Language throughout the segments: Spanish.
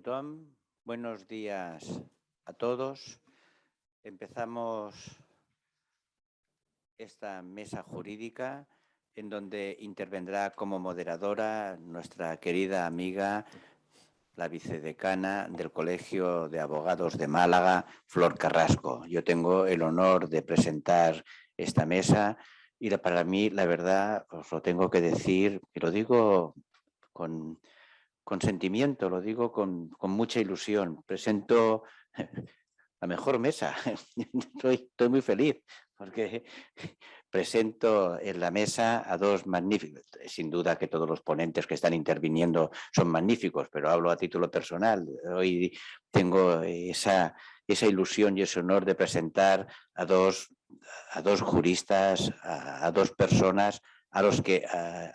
Tom. Buenos días a todos. Empezamos esta mesa jurídica en donde intervendrá como moderadora nuestra querida amiga, la vicedecana del Colegio de Abogados de Málaga, Flor Carrasco. Yo tengo el honor de presentar esta mesa y para mí, la verdad, os lo tengo que decir, y lo digo con sentimiento, lo digo con mucha ilusión. Presento la mejor mesa. Estoy muy feliz porque presento en la mesa a dos magníficos. Sin duda que todos los ponentes que están interviniendo son magníficos, pero hablo a título personal. Hoy tengo esa ilusión y ese honor de presentar a dos juristas, a dos personas a los que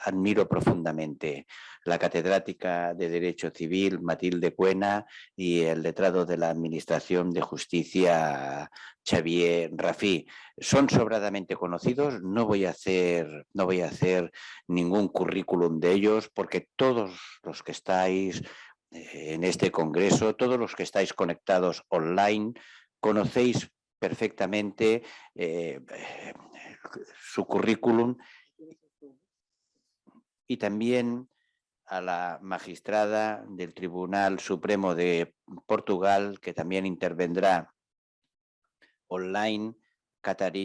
admiro profundamente. La catedrática de Derecho Civil, Matilde Cuena, y el letrado de la Administración de Justicia, Xavier Rafí. Son sobradamente conocidos, no voy a hacer ningún currículum de ellos, porque todos los que estáis en este congreso, todos los que estáis conectados online, conocéis perfectamente su currículum, y también a la magistrada del Tribunal Supremo de Portugal, que también intervendrá online,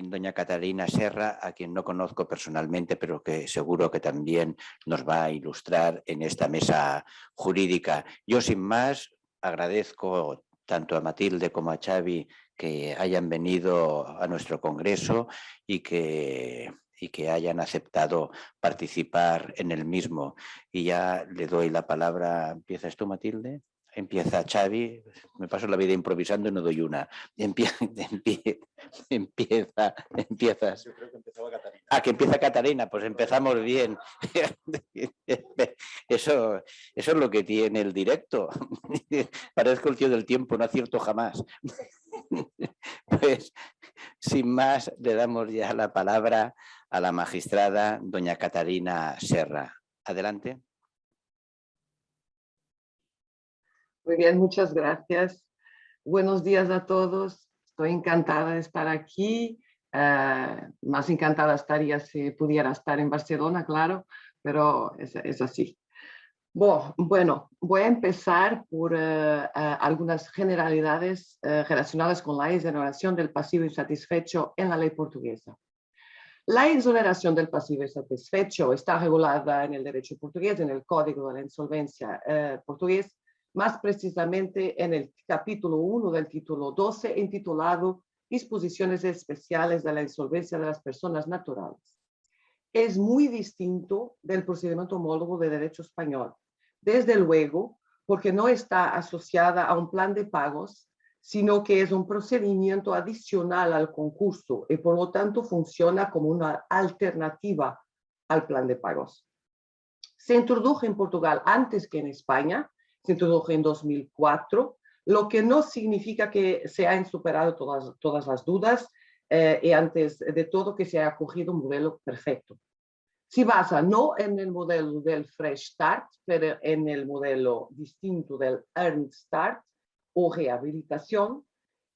doña Catarina Serra, a quien no conozco personalmente, pero que seguro que también nos va a ilustrar en esta mesa jurídica. Yo, sin más, agradezco tanto a Matilde como a Xavi que hayan venido a nuestro congreso y que hayan aceptado participar en el mismo. Y ya le doy la palabra. ¿Empiezas tú, Matilde? Empieza Xavi. Me paso la vida improvisando y no doy una. Empiezas. Yo creo que empezaba Catarina. Que empieza Catarina, pues empezamos bien. Eso es lo que tiene el directo. Parezco el tío del tiempo, no acierto jamás. Pues, sin más, le damos ya la palabra a la magistrada doña Catarina Serra. Adelante. Muy bien, muchas gracias. Buenos días a todos. Estoy encantada de estar aquí. Más encantada estaría si pudiera estar en Barcelona, claro, pero es así. Bueno, voy a empezar por algunas generalidades relacionadas con la exoneración del pasivo insatisfecho en la ley portuguesa. La exoneración del pasivo insatisfecho está regulada en el derecho portugués, en el Código de la Insolvencia portugués, más precisamente en el capítulo 1 del título 12, intitulado Disposiciones especiales de la insolvencia de las personas naturales. Es muy distinto del procedimiento homólogo de derecho español, desde luego porque no está asociada a un plan de pagos, sino que es un procedimiento adicional al concurso y por lo tanto funciona como una alternativa al plan de pagos. Se introdujo en Portugal antes que en España, se introdujo en 2004, lo que no significa que se hayan superado todas las dudas y antes de todo que se haya cogido un modelo perfecto. Se basa no en el modelo del Fresh Start, pero en el modelo distinto del Earned Start o rehabilitación,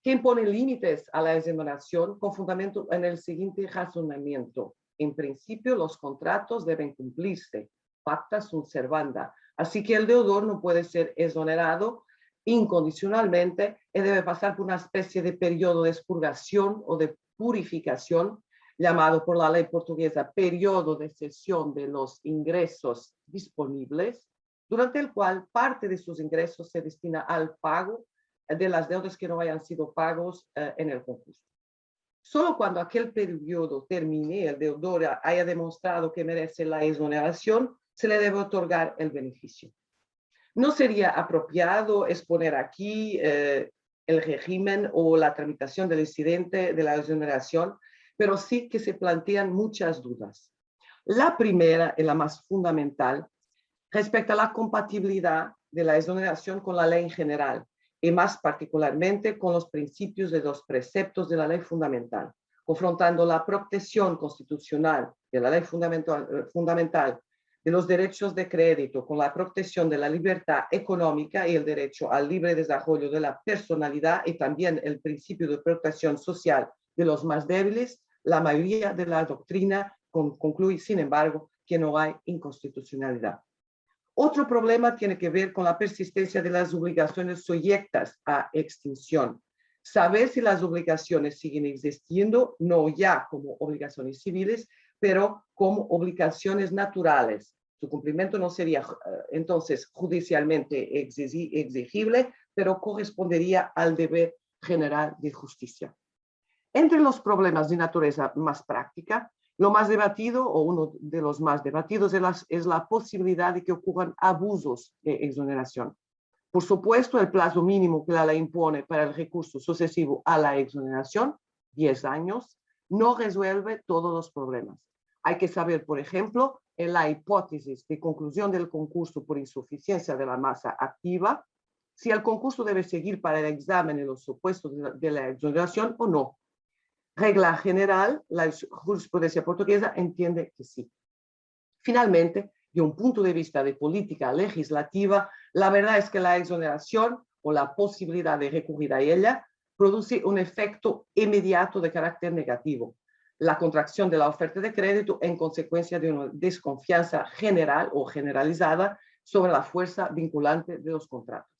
que impone límites a la exoneración con fundamento en el siguiente razonamiento. En principio, los contratos deben cumplirse, pacta sunt servanda, así que el deudor no puede ser exonerado incondicionalmente y debe pasar por una especie de periodo de expurgación o de purificación, llamado por la ley portuguesa periodo de cesión de los ingresos disponibles, durante el cual parte de sus ingresos se destina al pago de las deudas que no hayan sido pagos en el concurso. Solo cuando aquel periodo termine, el deudor haya demostrado que merece la exoneración, se le debe otorgar el beneficio. No sería apropiado exponer aquí el régimen o la tramitación del incidente de la exoneración, pero sí que se plantean muchas dudas. La primera y la más fundamental respecta a la compatibilidad de la exoneración con la ley en general y más particularmente con los principios de los preceptos de la ley fundamental, confrontando la protección constitucional de la ley fundamental de los derechos de crédito con la protección de la libertad económica y el derecho al libre desarrollo de la personalidad y también el principio de protección social de los más débiles, la mayoría de la doctrina concluye, sin embargo, que no hay inconstitucionalidad. Otro problema tiene que ver con la persistencia de las obligaciones sujetas a extinción. Saber si las obligaciones siguen existiendo, no ya como obligaciones civiles, pero como obligaciones naturales. Su cumplimiento no sería entonces judicialmente exigible, pero correspondería al deber general de justicia. Entre los problemas de naturaleza más práctica, lo más debatido, o uno de los más debatidos, es la posibilidad de que ocurran abusos de exoneración. Por supuesto, el plazo mínimo que la ley impone para el recurso sucesivo a la exoneración, 10 años, no resuelve todos los problemas. Hay que saber, por ejemplo, en la hipótesis de conclusión del concurso por insuficiencia de la masa activa, si el concurso debe seguir para el examen en los supuestos de la exoneración o no. Regla general, la jurisprudencia portuguesa entiende que sí. Finalmente, de un punto de vista de política legislativa, la verdad es que la exoneración o la posibilidad de recurrir a ella produce un efecto inmediato de carácter negativo. La contracción de la oferta de crédito en consecuencia de una desconfianza general o generalizada sobre la fuerza vinculante de los contratos.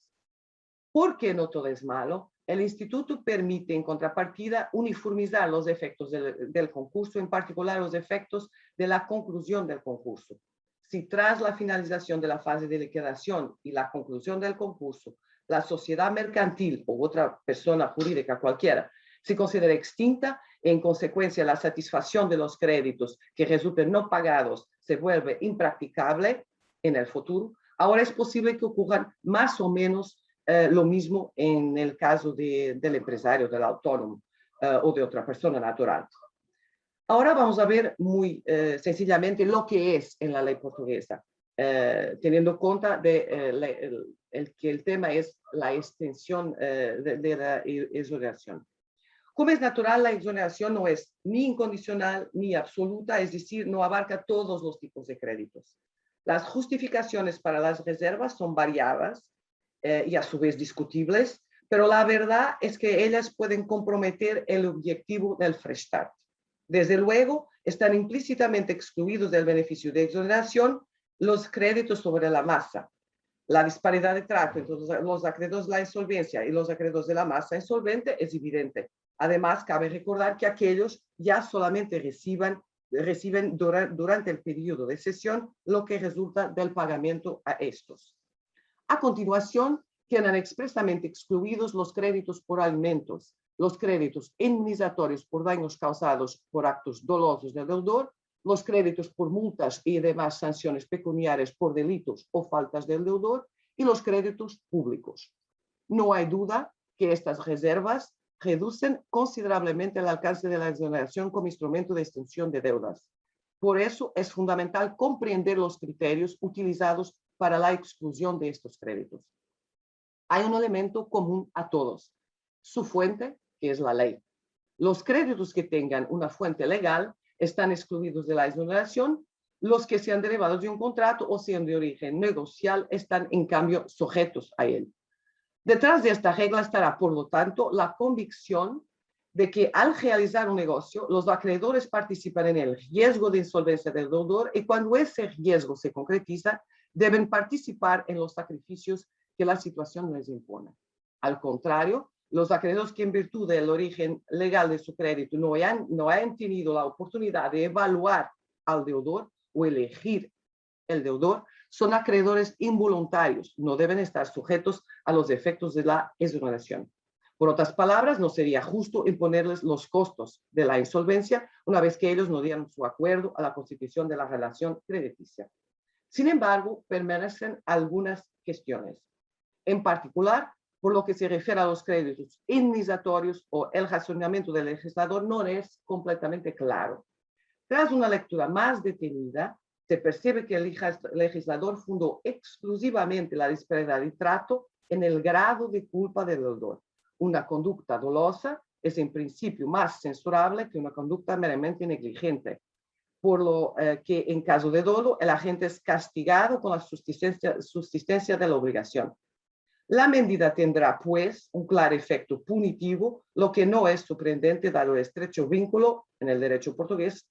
Porque no todo es malo, el instituto permite en contrapartida uniformizar los efectos del concurso, en particular los efectos de la conclusión del concurso. Si tras la finalización de la fase de liquidación y la conclusión del concurso, la sociedad mercantil o otra persona jurídica cualquiera se considera extinta, en consecuencia la satisfacción de los créditos que resulten no pagados se vuelve impracticable en el futuro, ahora es posible que ocurran más o menos lo mismo en el caso del empresario, del autónomo o de otra persona natural. Ahora vamos a ver muy sencillamente lo que es en la ley portuguesa, teniendo en cuenta que el tema es la extensión de la exoneración. Como es natural, la exoneración no es ni incondicional ni absoluta, es decir, no abarca todos los tipos de créditos. Las justificaciones para las reservas son variadas y a su vez discutibles, pero la verdad es que ellas pueden comprometer el objetivo del Fresh Start. Desde luego, están implícitamente excluidos del beneficio de exoneración los créditos sobre la masa. La disparidad de trato entre los acreedores de la insolvencia y los acreedores de la masa insolvente es evidente. Además, cabe recordar que aquellos ya solamente reciben durante el periodo de cesión lo que resulta del pagamiento a estos. A continuación, quedan expresamente excluidos los créditos por alimentos, los créditos indemnizatorios por daños causados por actos dolosos del deudor, los créditos por multas y demás sanciones pecuniarias por delitos o faltas del deudor y los créditos públicos. No hay duda que estas reservas reducen considerablemente el alcance de la exoneración como instrumento de extinción de deudas. Por eso es fundamental comprender los criterios utilizados para la exclusión de estos créditos. Hay un elemento común a todos, su fuente, que es la ley. Los créditos que tengan una fuente legal están excluidos de la exoneración, los que sean derivados de un contrato o sean de origen negocial están en cambio sujetos a él. Detrás de esta regla estará, por lo tanto, la convicción de que al realizar un negocio, los acreedores participan en el riesgo de insolvencia del deudor y cuando ese riesgo se concretiza, deben participar en los sacrificios que la situación les impone. Al contrario, los acreedores que en virtud del origen legal de su crédito no hayan tenido la oportunidad de evaluar al deudor o elegir el deudor, son acreedores involuntarios, no deben estar sujetos a los efectos de la exoneración. Por otras palabras, no sería justo imponerles los costos de la insolvencia una vez que ellos no dieron su acuerdo a la constitución de la relación crediticia. Sin embargo, permanecen algunas cuestiones. En particular, por lo que se refiere a los créditos indemnizatorios o el razonamiento del legislador no es completamente claro. Tras una lectura más detenida, se percibe que el legislador fundó exclusivamente la disparidad de trato en el grado de culpa del deudor. Una conducta dolosa es en principio más censurable que una conducta meramente negligente. por lo que en caso de dolo el agente es castigado con la subsistencia de la obligación. La medida tendrá, pues, un claro efecto punitivo, lo que no es sorprendente dado el estrecho vínculo en el derecho portugués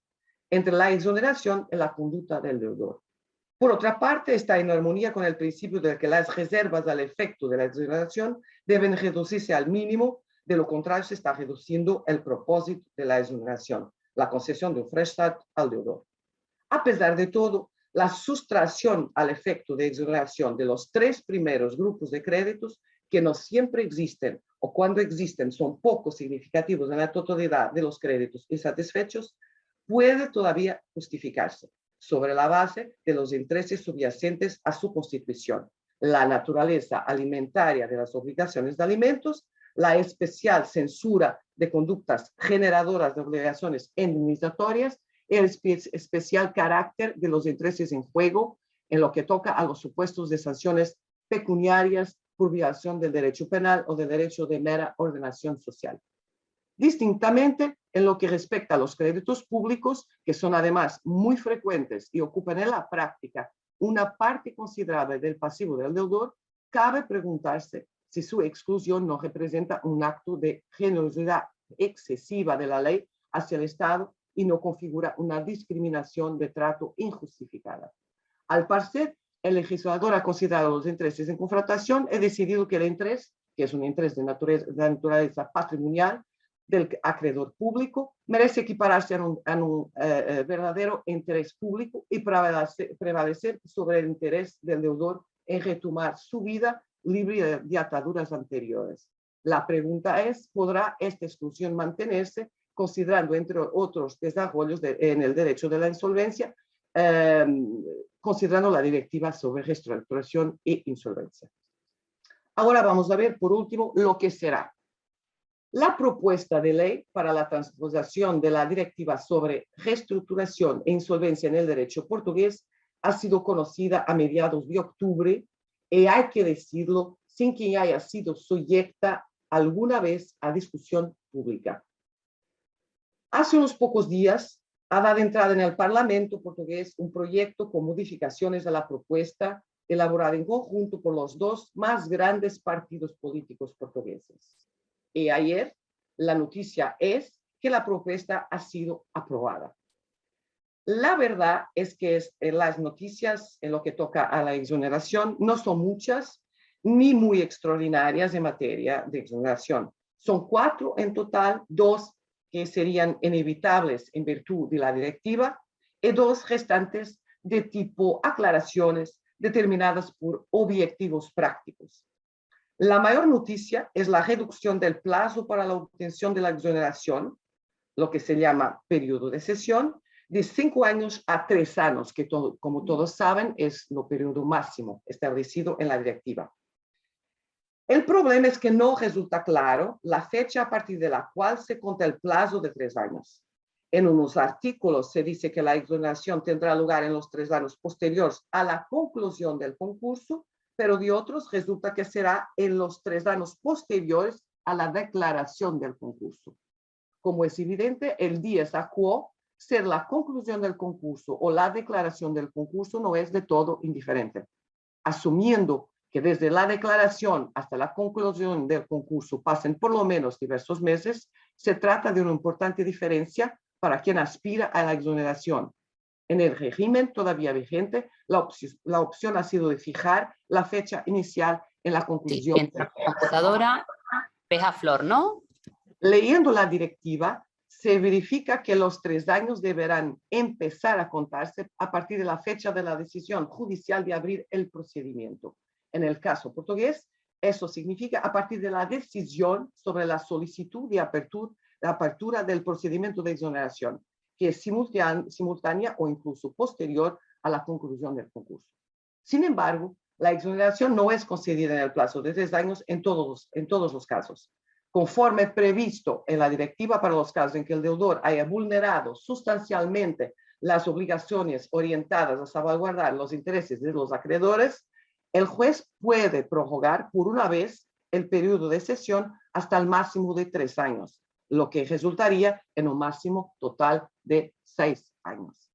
entre la exoneración y la conducta del deudor. Por otra parte, está en armonía con el principio de que las reservas al efecto de la exoneración deben reducirse al mínimo, de lo contrario se está reduciendo el propósito de la exoneración, la concesión de un frestat al deudor. A pesar de todo, la sustracción al efecto de exoneración de los tres primeros grupos de créditos, que no siempre existen o cuando existen son poco significativos en la totalidad de los créditos insatisfechos, puede todavía justificarse sobre la base de los intereses subyacentes a su constitución, la naturaleza alimentaria de las obligaciones de alimentos, la especial censura de conductas generadoras de obligaciones indemnizatorias, el especial carácter de los intereses en juego en lo que toca a los supuestos de sanciones pecuniarias por violación del derecho penal o del derecho de mera ordenación social. Distintamente, en lo que respecta a los créditos públicos, que son además muy frecuentes y ocupan en la práctica una parte considerable del pasivo del deudor, cabe preguntarse si su exclusión no representa un acto de generosidad excesiva de la ley hacia el Estado y no configura una discriminación de trato injustificada. Al parecer, el legislador ha considerado los intereses en confrontación y decidido que el interés, que es un interés de naturaleza patrimonial del acreedor público, merece equipararse a un verdadero interés público y prevalecer sobre el interés del deudor en retomar su vida libre de ataduras anteriores. La pregunta es, ¿podrá esta exclusión mantenerse considerando, entre otros desarrollos en el derecho de la insolvencia, considerando la directiva sobre reestructuración e insolvencia? Ahora vamos a ver, por último, lo que será. La propuesta de ley para la transposición de la directiva sobre reestructuración e insolvencia en el derecho portugués ha sido conocida a mediados de octubre y hay que decirlo sin que haya sido sujeta alguna vez a discusión pública. Hace unos pocos días ha dado entrada en el Parlamento portugués un proyecto con modificaciones a la propuesta elaborada en conjunto por los dos más grandes partidos políticos portugueses. Y ayer la noticia es que la propuesta ha sido aprobada. La verdad es que las noticias en lo que toca a la exoneración no son muchas ni muy extraordinarias en materia de exoneración. Son 4 en total, 2 que serían inevitables en virtud de la directiva y 2 restantes de tipo aclaraciones determinadas por objetivos prácticos. La mayor noticia es la reducción del plazo para la obtención de la exoneración, lo que se llama periodo de cesión, de 5 años a 3 años, que como todos saben es el periodo máximo establecido en la directiva. El problema es que no resulta claro la fecha a partir de la cual se cuenta el plazo de 3 años. En unos artículos se dice que la exoneración tendrá lugar en los 3 años posteriores a la conclusión del concurso, pero de otros resulta que será en los 3 años posteriores a la declaración del concurso. Como es evidente, el dies a quo, ser la conclusión del concurso o la declaración del concurso, no es de todo indiferente. Asumiendo que desde la declaración hasta la conclusión del concurso pasen por lo menos diversos meses, se trata de una importante diferencia para quien aspira a la exoneración. En el régimen todavía vigente, la opción ha sido de fijar la fecha inicial en la conclusión. Sí, entra la computadora, ves a Flor, ¿no? Leyendo la directiva, se verifica que los 3 años deberán empezar a contarse a partir de la fecha de la decisión judicial de abrir el procedimiento. En el caso portugués, eso significa a partir de la decisión sobre la solicitud de apertura del procedimiento de exoneración, que es simultánea o incluso posterior a la conclusión del concurso. Sin embargo, la exoneración no es concedida en el plazo de 3 años en todos los casos. Conforme previsto en la directiva para los casos en que el deudor haya vulnerado sustancialmente las obligaciones orientadas a salvaguardar los intereses de los acreedores, el juez puede prorrogar por una vez el periodo de cesión hasta el máximo de 3 años, lo que resultaría en un máximo total de 6 años.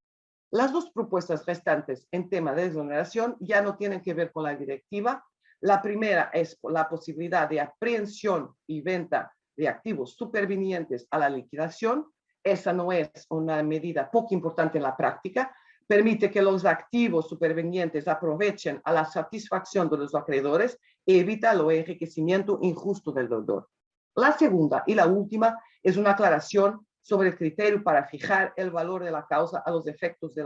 Las dos propuestas restantes en tema de exoneración ya no tienen que ver con la directiva. La primera es la posibilidad de aprehensión y venta de activos supervinientes a la liquidación. Esa no es una medida poco importante en la práctica. Permite que los activos supervinientes aprovechen a la satisfacción de los acreedores y evita el enriquecimiento injusto del deudor. La segunda y la última es una aclaración sobre el criterio para fijar el valor de la causa a los efectos de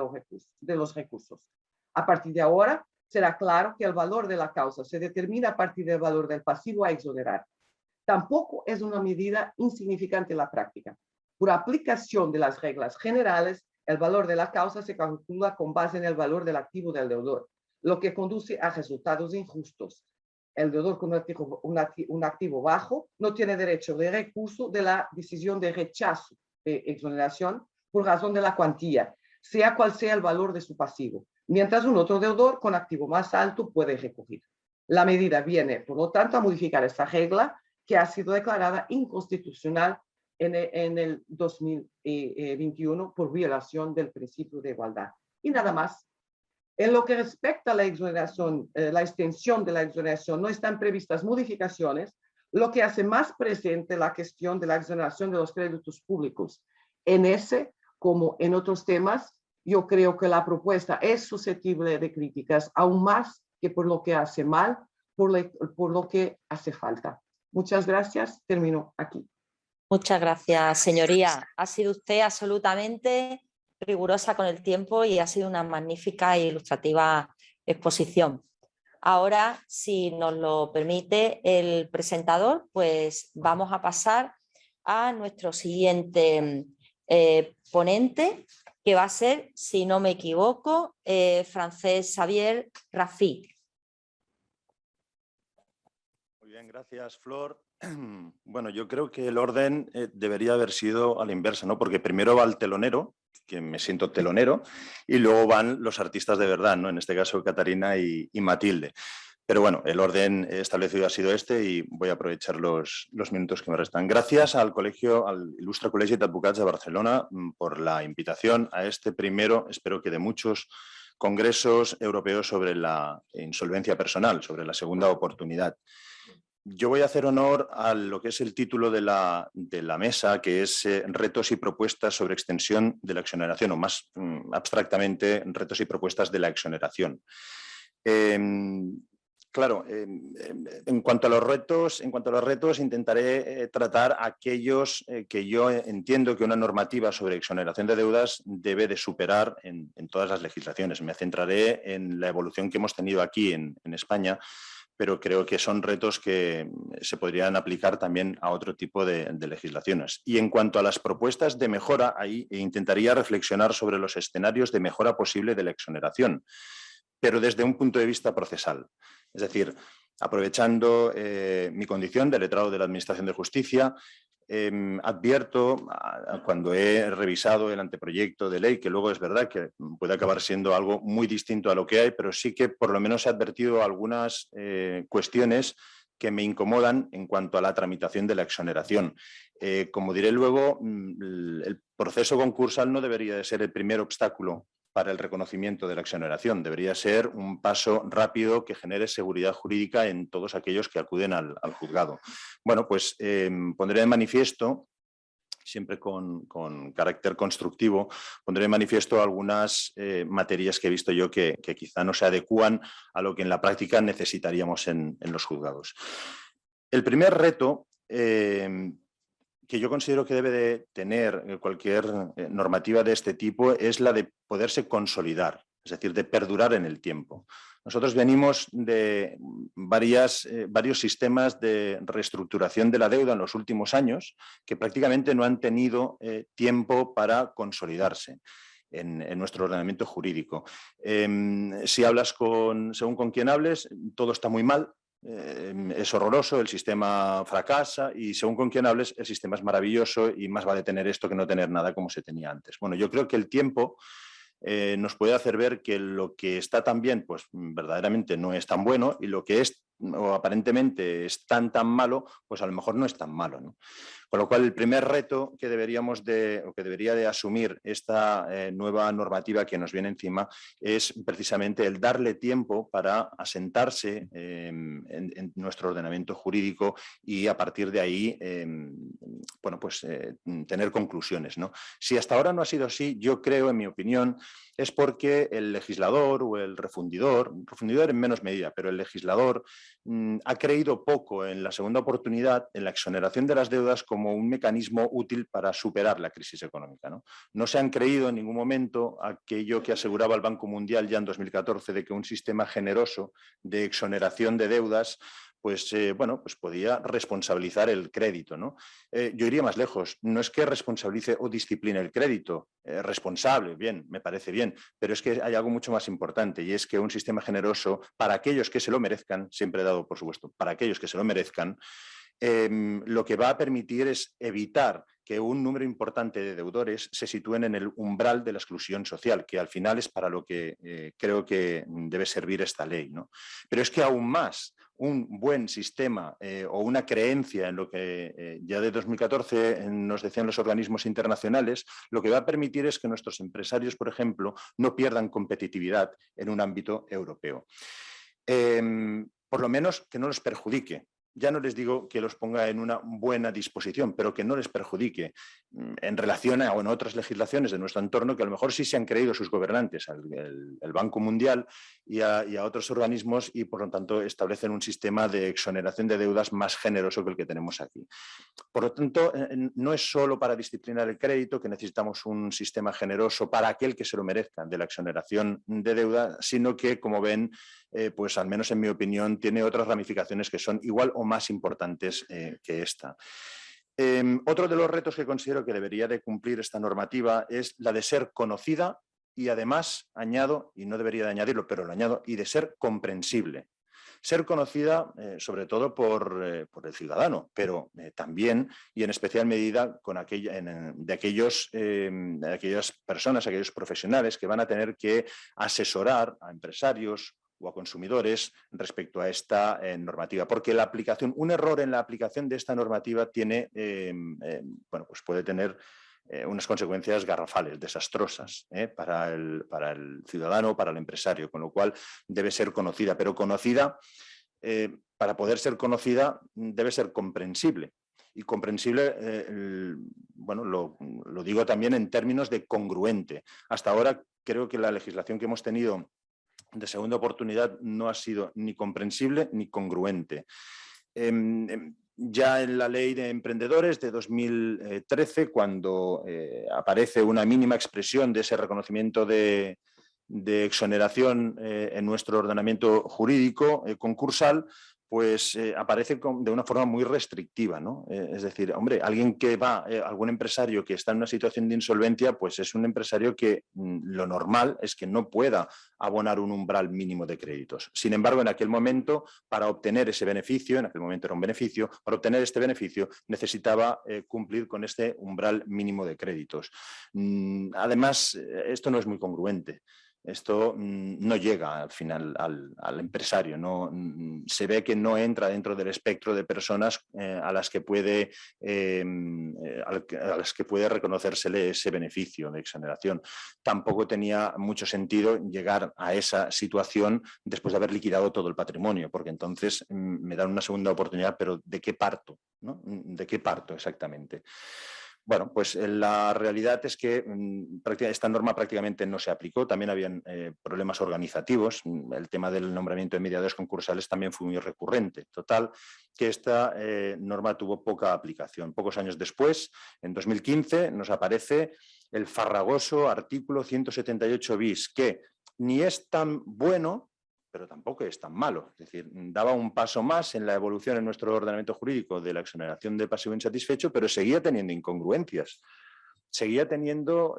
los recursos. A partir de ahora, será claro que el valor de la causa se determina a partir del valor del pasivo a exonerar. Tampoco es una medida insignificante en la práctica. Por aplicación de las reglas generales, el valor de la causa se calcula con base en el valor del activo del deudor, lo que conduce a resultados injustos. El deudor con un activo bajo no tiene derecho de recurso de la decisión de rechazo de exoneración por razón de la cuantía, sea cual sea el valor de su pasivo, mientras un otro deudor con activo más alto puede recurrir. La medida viene, por lo tanto, a modificar esta regla que ha sido declarada inconstitucional en el 2021 por violación del principio de igualdad. Y nada más. En lo que respecta a la exoneración, la extensión de la exoneración, no están previstas modificaciones, lo que hace más presente la cuestión de la exoneración de los créditos públicos. En ese, como en otros temas, yo creo que la propuesta es susceptible de críticas, aún más que por lo que hace mal, por lo que hace falta. Muchas gracias. Termino aquí. Muchas gracias, señoría. Ha sido usted absolutamente rigurosa con el tiempo y ha sido una magnífica e ilustrativa exposición. Ahora, si nos lo permite el presentador, pues vamos a pasar a nuestro siguiente ponente, que va a ser, si no me equivoco, Francesc Xavier Rafí. Muy bien, gracias, Flor. Bueno, yo creo que el orden debería haber sido a la inversa, ¿no? Porque primero va el telonero, que me siento telonero, y luego van los artistas de verdad, ¿no? En este caso, Catarina y Matilde. Pero bueno, el orden establecido ha sido este y voy a aprovechar los minutos que me restan. Gracias al Ilustre Col·legi d'Advocats de Barcelona por la invitación a este primero, espero que de muchos, congresos europeos sobre la insolvencia personal, sobre la segunda oportunidad. Yo voy a hacer honor a lo que es el título de la mesa, que es Retos y propuestas sobre extensión de la exoneración, o más abstractamente, retos y propuestas de la exoneración. Claro, en cuanto a los retos, intentaré tratar aquellos que yo entiendo que una normativa sobre exoneración de deudas debe de superar en todas las legislaciones. Me centraré en la evolución que hemos tenido aquí en España, pero creo que son retos que se podrían aplicar también a otro tipo de legislaciones. Y en cuanto a las propuestas de mejora, ahí intentaría reflexionar sobre los escenarios de mejora posible de la exoneración, pero desde un punto de vista procesal. Es decir, aprovechando mi condición de letrado de la Administración de Justicia, advierto cuando he revisado el anteproyecto de ley, que luego es verdad que puede acabar siendo algo muy distinto a lo que hay, pero sí que por lo menos he advertido algunas cuestiones que me incomodan en cuanto a la tramitación de la exoneración. Como diré luego, el proceso concursal no debería de ser el primer obstáculo para el reconocimiento de la exoneración. Debería ser un paso rápido que genere seguridad jurídica en todos aquellos que acuden al juzgado. Bueno, pues pondré de manifiesto, siempre con carácter constructivo, pondré de manifiesto algunas materias que he visto yo que quizá no se adecúan a lo que en la práctica necesitaríamos en los juzgados. El primer reto que yo considero que debe de tener cualquier normativa de este tipo es la de poderse consolidar, es decir, de perdurar en el tiempo. Nosotros venimos de varios sistemas de reestructuración de la deuda en los últimos años que prácticamente no han tenido tiempo para consolidarse en nuestro ordenamiento jurídico. Si hablas según con quien hables, todo está muy mal. Es horroroso, el sistema fracasa y según con quien hables el sistema es maravilloso y más vale tener esto que no tener nada como se tenía antes. Bueno, yo creo que el tiempo nos puede hacer ver que lo que está tan bien pues verdaderamente no es tan bueno y lo que es o aparentemente es tan malo pues a lo mejor no es tan malo, ¿no? Con lo cual, el primer reto que deberíamos o que debería de asumir esta nueva normativa que nos viene encima es precisamente el darle tiempo para asentarse en nuestro ordenamiento jurídico y a partir de ahí tener conclusiones, ¿no? Si hasta ahora no ha sido así, yo creo, en mi opinión, es porque el legislador o el refundidor en menos medida, pero el legislador ha creído poco en la segunda oportunidad, en la exoneración de las deudas como un mecanismo útil para superar la crisis económica, ¿no? No se han creído en ningún momento aquello que aseguraba el Banco Mundial ya en 2014 de que un sistema generoso de exoneración de deudas pues podía responsabilizar el crédito, ¿no? Yo iría más lejos. No es que responsabilice o discipline el crédito. Responsable, bien, me parece bien, pero es que hay algo mucho más importante y es que un sistema generoso para aquellos que se lo merezcan, siempre dado, por supuesto, para aquellos que se lo merezcan, lo que va a permitir es evitar que un número importante de deudores se sitúen en el umbral de la exclusión social, que al final es para lo que creo que debe servir esta ley, ¿no? Pero es que aún más, un buen sistema o una creencia en lo que ya de 2014 nos decían los organismos internacionales, lo que va a permitir es que nuestros empresarios, por ejemplo, no pierdan competitividad en un ámbito europeo. Por lo menos que no los perjudique. Ya no les digo que los ponga en una buena disposición, pero que no les perjudique en relación a otras legislaciones de nuestro entorno que a lo mejor sí se han creído sus gobernantes, el Banco Mundial y a otros organismos y por lo tanto establecen un sistema de exoneración de deudas más generoso que el que tenemos aquí. Por lo tanto, no es solo para disciplinar el crédito que necesitamos un sistema generoso para aquel que se lo merezca de la exoneración de deuda, sino que, como ven, pues al menos en mi opinión, tiene otras ramificaciones que son igual o más importantes que esta. Otro de los retos que considero que debería de cumplir esta normativa es la de ser conocida y además, añado, y no debería de añadirlo, pero lo añado, y de ser comprensible. Ser conocida sobre todo por el ciudadano, pero también y en especial medida de aquellas personas, aquellos profesionales que van a tener que asesorar a empresarios o a consumidores respecto a esta normativa, porque un error en la aplicación de esta normativa puede tener unas consecuencias garrafales, desastrosas para el ciudadano, para el empresario, con lo cual debe ser conocida, pero conocida, para poder ser conocida, debe ser comprensible. Y comprensible, lo digo también en términos de congruente. Hasta ahora creo que la legislación que hemos tenido de segunda oportunidad no ha sido ni comprensible ni congruente. Ya en la ley de emprendedores de 2013, cuando aparece una mínima expresión de ese reconocimiento de exoneración en nuestro ordenamiento jurídico concursal, pues aparece de una forma muy restrictiva, ¿no? Es decir, hombre, algún empresario que está en una situación de insolvencia, pues es un empresario que lo normal es que no pueda abonar un umbral mínimo de créditos. Sin embargo, en aquel momento, para obtener ese beneficio, en aquel momento era un beneficio, para obtener este beneficio necesitaba cumplir con este umbral mínimo de créditos. Además, esto no es muy congruente. Esto no llega al final al empresario, se ve que no entra dentro del espectro de personas a las que puede reconocérsele ese beneficio de exoneración. Tampoco tenía mucho sentido llegar a esa situación después de haber liquidado todo el patrimonio, porque entonces me dan una segunda oportunidad, pero ¿de qué parto? ¿No? ¿De qué parto exactamente? Bueno, pues la realidad es que esta norma prácticamente no se aplicó, también habían problemas organizativos, el tema del nombramiento de mediadores concursales también fue muy recurrente. Total, que esta norma tuvo poca aplicación. Pocos años después, en 2015, nos aparece el farragoso artículo 178 bis, que ni es tan bueno, pero tampoco es tan malo. Es decir, daba un paso más en la evolución en nuestro ordenamiento jurídico de la exoneración del pasivo insatisfecho, pero seguía teniendo incongruencias. Seguía teniendo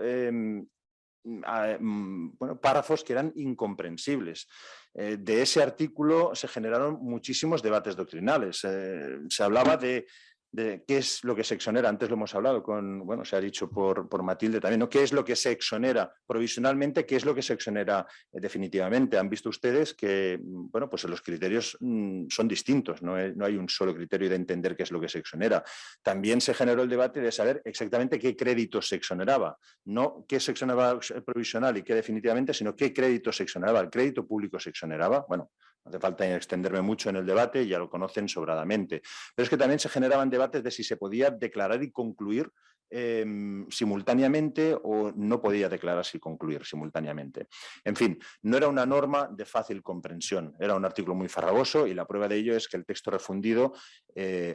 párrafos que eran incomprensibles. De ese artículo se generaron muchísimos debates doctrinales. Se hablaba de de qué es lo que se exonera. Antes lo hemos hablado con, bueno, se ha dicho por Matilde también, ¿no? ¿Qué es lo que se exonera provisionalmente? ¿Qué es lo que se exonera definitivamente? Han visto ustedes que, bueno, pues los criterios son distintos, no hay un solo criterio de entender qué es lo que se exonera. También se generó el debate de saber exactamente qué créditos se exoneraba, no qué se exoneraba provisional y qué definitivamente, sino qué créditos se exoneraba. ¿El crédito público se exoneraba? Bueno, no hace falta extenderme mucho en el debate, ya lo conocen sobradamente. Pero es que también se generaban debates de si se podía declarar y concluir simultáneamente o no podía declararse y concluir simultáneamente. En fin, no era una norma de fácil comprensión, era un artículo muy farragoso y la prueba de ello es que el texto refundido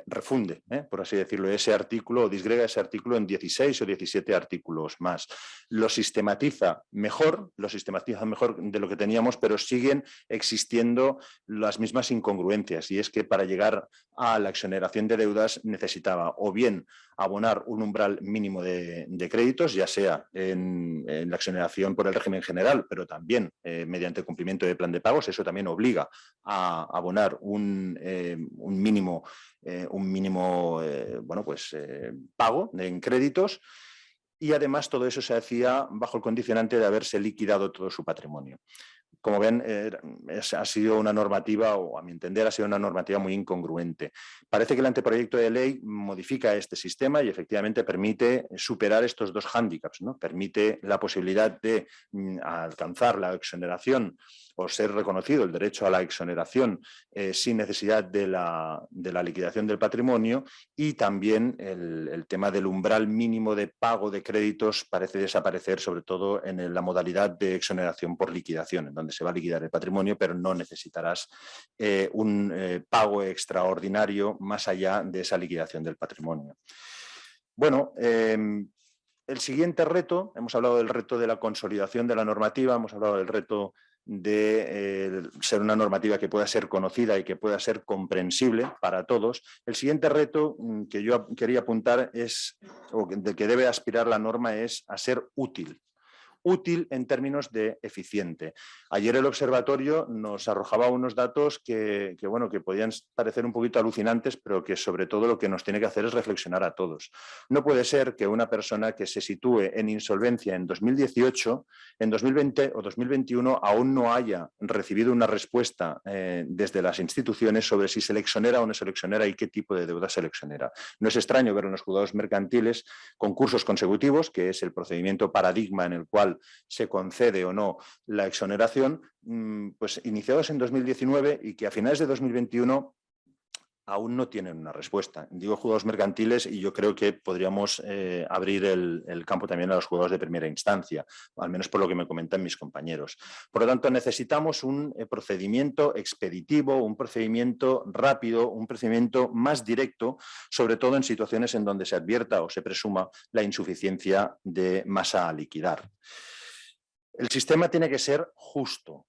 refunde, por así decirlo, ese artículo o disgrega ese artículo en 16 o 17 artículos más. Lo sistematiza mejor de lo que teníamos, pero siguen existiendo las mismas incongruencias, y es que para llegar a la exoneración de deudas necesitaba o bien abonar un umbral mínimo de créditos, ya sea en la exoneración por el régimen general, pero también mediante cumplimiento de plan de pagos. Eso también obliga a abonar un mínimo pago en créditos, y además todo eso se hacía bajo el condicionante de haberse liquidado todo su patrimonio. Como ven, ha sido una normativa, o a mi entender ha sido una normativa muy incongruente. Parece que el anteproyecto de ley modifica este sistema y efectivamente permite superar estos dos hándicaps, ¿no? Permite la posibilidad de alcanzar la exoneración o ser reconocido el derecho a la exoneración sin necesidad de la liquidación del patrimonio, y también el tema del umbral mínimo de pago de créditos parece desaparecer, sobre todo en la modalidad de exoneración por liquidación, en donde se va a liquidar el patrimonio, pero no necesitarás un pago extraordinario más allá de esa liquidación del patrimonio. Bueno, el siguiente reto, hemos hablado del reto de la consolidación de la normativa, hemos hablado del reto de ser una normativa que pueda ser conocida y que pueda ser comprensible para todos. El siguiente reto que yo quería apuntar es, o de que debe aspirar la norma, es a ser útil. Útil en términos de eficiente. Ayer el observatorio nos arrojaba unos datos que podían parecer un poquito alucinantes, pero que sobre todo lo que nos tiene que hacer es reflexionar a todos. No puede ser que una persona que se sitúe en insolvencia en 2018, en 2020 o 2021 aún no haya recibido una respuesta desde las instituciones sobre si se le exonera o no se le exonera y qué tipo de deuda se le exonera. No es extraño ver en los juzgados mercantiles concursos consecutivos, que es el procedimiento paradigma en el cual se concede o no la exoneración, pues iniciados en 2019 y que a finales de 2021 aún no tienen una respuesta. Digo juzgados mercantiles y yo creo que podríamos abrir el campo también a los juzgados de primera instancia, al menos por lo que me comentan mis compañeros. Por lo tanto, necesitamos un procedimiento expeditivo, un procedimiento rápido, un procedimiento más directo, sobre todo en situaciones en donde se advierta o se presuma la insuficiencia de masa a liquidar. El sistema tiene que ser justo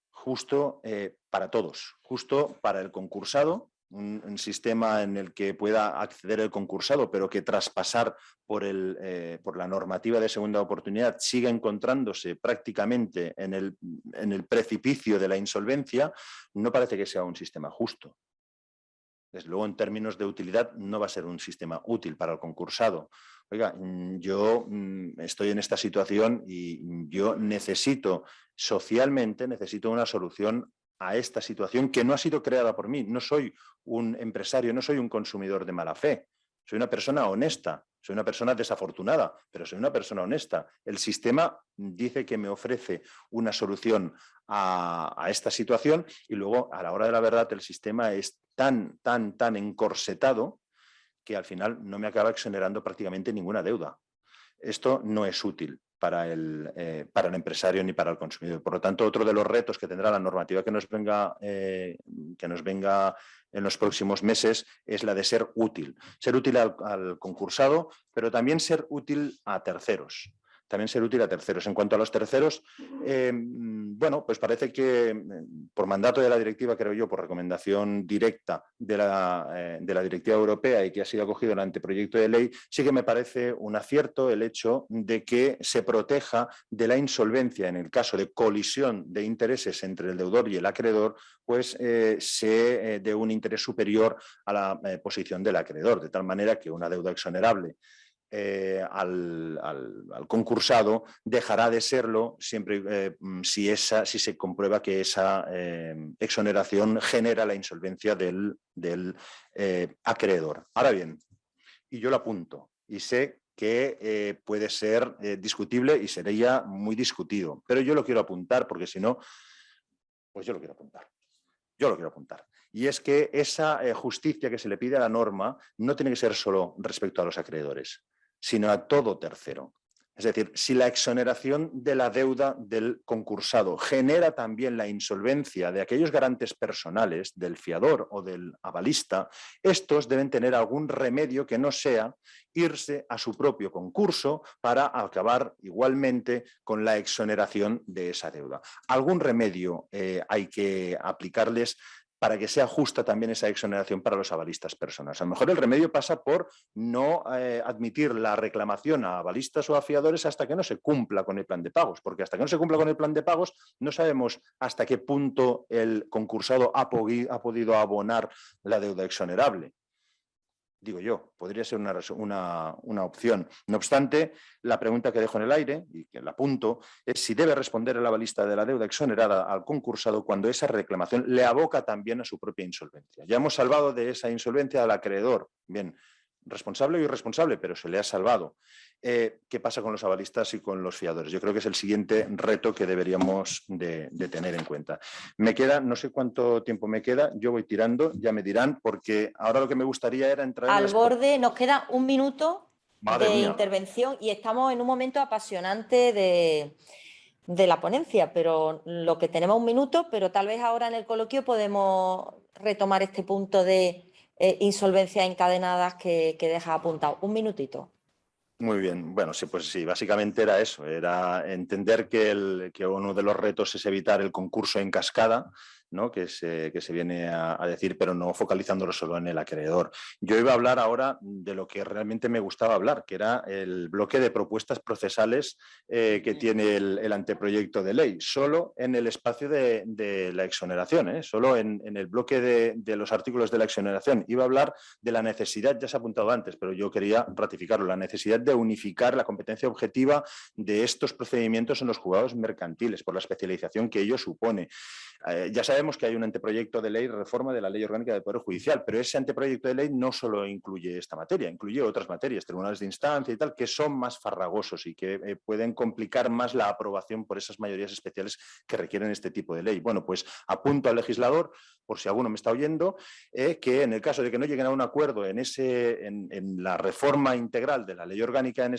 para todos, justo para el concursado, un sistema en el que pueda acceder el concursado, pero que tras pasar por la normativa de segunda oportunidad siga encontrándose prácticamente en el precipicio de la insolvencia. No parece que sea un sistema justo. Desde luego, en términos de utilidad, no va a ser un sistema útil para el concursado. Oiga, yo estoy en esta situación y yo socialmente necesito una solución a esta situación que no ha sido creada por mí. No soy un empresario, no soy un consumidor de mala fe. Soy una persona honesta, soy una persona desafortunada, pero soy una persona honesta. El sistema dice que me ofrece una solución a esta situación y luego, a la hora de la verdad, el sistema es tan encorsetado que al final no me acaba exonerando prácticamente ninguna deuda. Esto no es útil para el empresario ni para el consumidor. Por lo tanto, otro de los retos que tendrá la normativa que nos venga en los próximos meses es la de ser útil. Ser útil al concursado, pero también ser útil a terceros. también ser útil a terceros. En cuanto a los terceros, bueno, pues parece que por mandato de la directiva, creo yo, por recomendación directa de la directiva europea y que ha sido acogido en el anteproyecto de ley, sí que me parece un acierto el hecho de que se proteja de la insolvencia en el caso de colisión de intereses entre el deudor y el acreedor, pues se dé un interés superior a la posición del acreedor, de tal manera que una deuda exonerable al concursado dejará de serlo siempre si se comprueba que esa exoneración genera la insolvencia del acreedor. Ahora bien, y yo lo apunto y sé que puede ser discutible y sería muy discutido, pero yo lo quiero apuntar porque si no, pues yo lo quiero apuntar. Yo lo quiero apuntar. Y es que esa justicia que se le pide a la norma no tiene que ser solo respecto a los acreedores, sino a todo tercero. Es decir, si la exoneración de la deuda del concursado genera también la insolvencia de aquellos garantes personales, del fiador o del avalista, estos deben tener algún remedio que no sea irse a su propio concurso para acabar igualmente con la exoneración de esa deuda. Algún remedio hay que aplicarles para que sea justa también esa exoneración para los avalistas personas. A lo mejor el remedio pasa por no admitir la reclamación a avalistas o a fiadores hasta que no se cumpla con el plan de pagos, porque hasta que no se cumpla con el plan de pagos no sabemos hasta qué punto el concursado ha podido abonar la deuda exonerable. Digo yo, podría ser una opción. No obstante, la pregunta que dejo en el aire, y que la apunto, es si debe responder el avalista de la deuda exonerada al concursado cuando esa reclamación le aboca también a su propia insolvencia. Ya hemos salvado de esa insolvencia al acreedor. Bien, responsable o irresponsable, pero se le ha salvado. ¿Qué pasa con los avalistas y con los fiadores? Yo creo que es el siguiente reto que deberíamos de tener en cuenta. Me queda, no sé cuánto tiempo me queda, yo voy tirando, ya me dirán, porque ahora lo que me gustaría era entrar al borde, nos queda un minuto Madre de mía. intervención y estamos en un momento apasionante de la ponencia, pero lo que tenemos un minuto, pero tal vez ahora en el coloquio podemos retomar este punto de insolvencias encadenadas que deja apuntado. Un minutito. Muy bien, bueno, sí, pues sí, básicamente era eso, era entender que uno de los retos es evitar el concurso en cascada, ¿no? que se viene a decir, pero no focalizándolo solo en el acreedor. Yo iba a hablar ahora de lo que realmente me gustaba hablar, que era el bloque de propuestas procesales que tiene el anteproyecto de ley, solo en el espacio de la exoneración, solo en el bloque de los artículos de la exoneración. Iba a hablar de la necesidad, ya se ha apuntado antes, pero yo quería ratificarlo, la necesidad de unificar la competencia objetiva de estos procedimientos en los juzgados mercantiles, por la especialización que ello supone. Ya sabemos que hay un anteproyecto de ley, reforma de la Ley Orgánica del Poder Judicial, pero ese anteproyecto de ley no solo incluye esta materia, incluye otras materias, tribunales de instancia y tal, que son más farragosos y que pueden complicar más la aprobación por esas mayorías especiales que requieren este tipo de ley. Bueno, pues apunto al legislador, por si alguno me está oyendo, que en el caso de que no lleguen a un acuerdo en la reforma integral de la Ley Orgánica,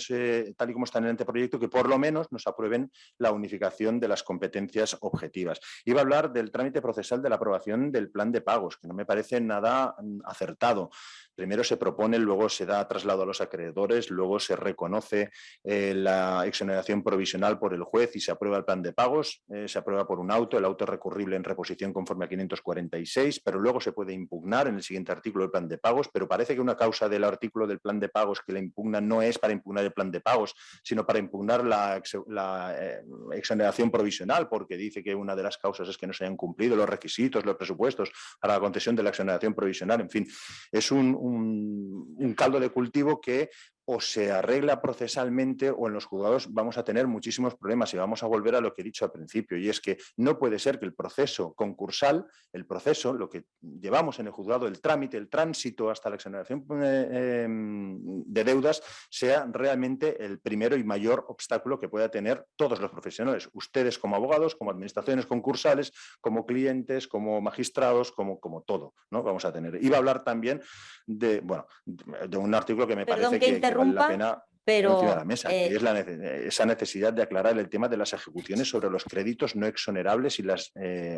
tal y como está en el anteproyecto, que por lo menos nos aprueben la unificación de las competencias objetivas. Iba a hablar del trámite procesal de la aprobación del plan de pagos, que no me parece nada acertado. Primero se propone, luego se da traslado a los acreedores, luego se reconoce la exoneración provisional por el juez y se aprueba el plan de pagos, se aprueba por un auto, el auto es recurrible en reposición conforme a 546, pero luego se puede impugnar en el siguiente artículo del plan de pagos, pero parece que una causa del artículo del plan de pagos que le impugna no es para impugnar el plan de pagos, sino para impugnar la exoneración provisional, porque dice que una de las causas es que no se hayan cumplido los requisitos, los presupuestos para la concesión de la exoneración provisional. En fin, es un caldo de cultivo que o se arregla procesalmente o en los juzgados vamos a tener muchísimos problemas y vamos a volver a lo que he dicho al principio, y es que no puede ser que el proceso concursal, lo que llevamos en el juzgado, el trámite, el tránsito hasta la exoneración de deudas, sea realmente el primero y mayor obstáculo que pueda tener todos los profesionales, ustedes como abogados, como administraciones concursales, como clientes, como magistrados, como todo, ¿no? Vamos a tener. Iba a hablar también de un artículo que me parece que vale la pena. pero encima de la mesa, que es esa necesidad de aclarar el tema de las ejecuciones sobre los créditos no exonerables y las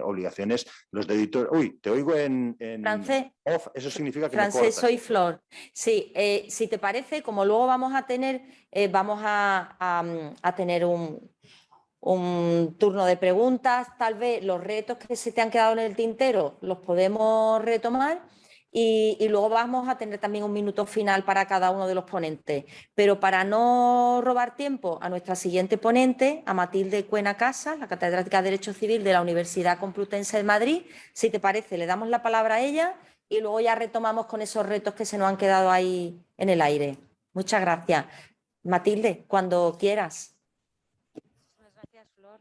obligaciones, los débitores. Uy, te oigo en francés. off, eso significa que me Francés, cortas. soy Flor. Sí, si te parece, como luego vamos a tener, a tener un turno de preguntas, tal vez los retos que se te han quedado en el tintero los podemos retomar y luego vamos a tener también un minuto final para cada uno de los ponentes. Pero para no robar tiempo a nuestra siguiente ponente, a Matilde Cuena Casas, la catedrática de Derecho Civil de la Universidad Complutense de Madrid, si te parece, le damos la palabra a ella y luego ya retomamos con esos retos que se nos han quedado ahí en el aire. Muchas gracias. Matilde, cuando quieras. Gracias, Flor.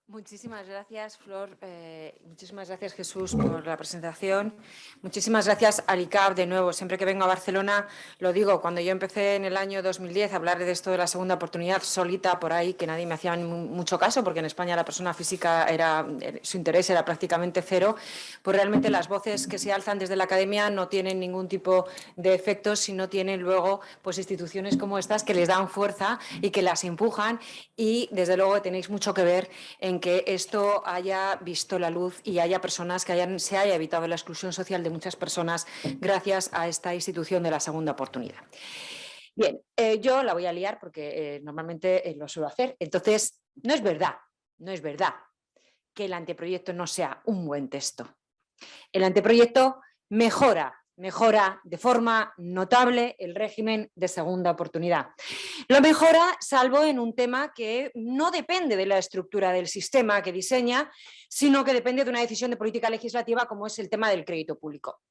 Muchísimas gracias, Flor. Muchísimas gracias, Jesús, por la presentación. Muchísimas gracias al ICAP de nuevo. Siempre que vengo a Barcelona, lo digo, cuando yo empecé en el año 2010 a hablar de esto de la segunda oportunidad solita por ahí, que nadie me hacía mucho caso, porque en España la persona física su interés era prácticamente cero, pues realmente las voces que se alzan desde la academia no tienen ningún tipo de efectos si no tienen luego pues, instituciones como estas que les dan fuerza y que las empujan y desde luego tenéis mucho que ver en que esto haya visto la luz y haya personas que se haya evitado la exclusión social de muchas personas gracias a esta institución de la segunda oportunidad. Bien, yo la voy a liar porque normalmente lo suelo hacer. Entonces, no es verdad que el anteproyecto no sea un buen texto. El anteproyecto mejora de forma notable el régimen de segunda oportunidad. Lo mejora salvo en un tema que no depende de la estructura del sistema que diseña, sino que depende de una decisión de política legislativa como es el tema del crédito público.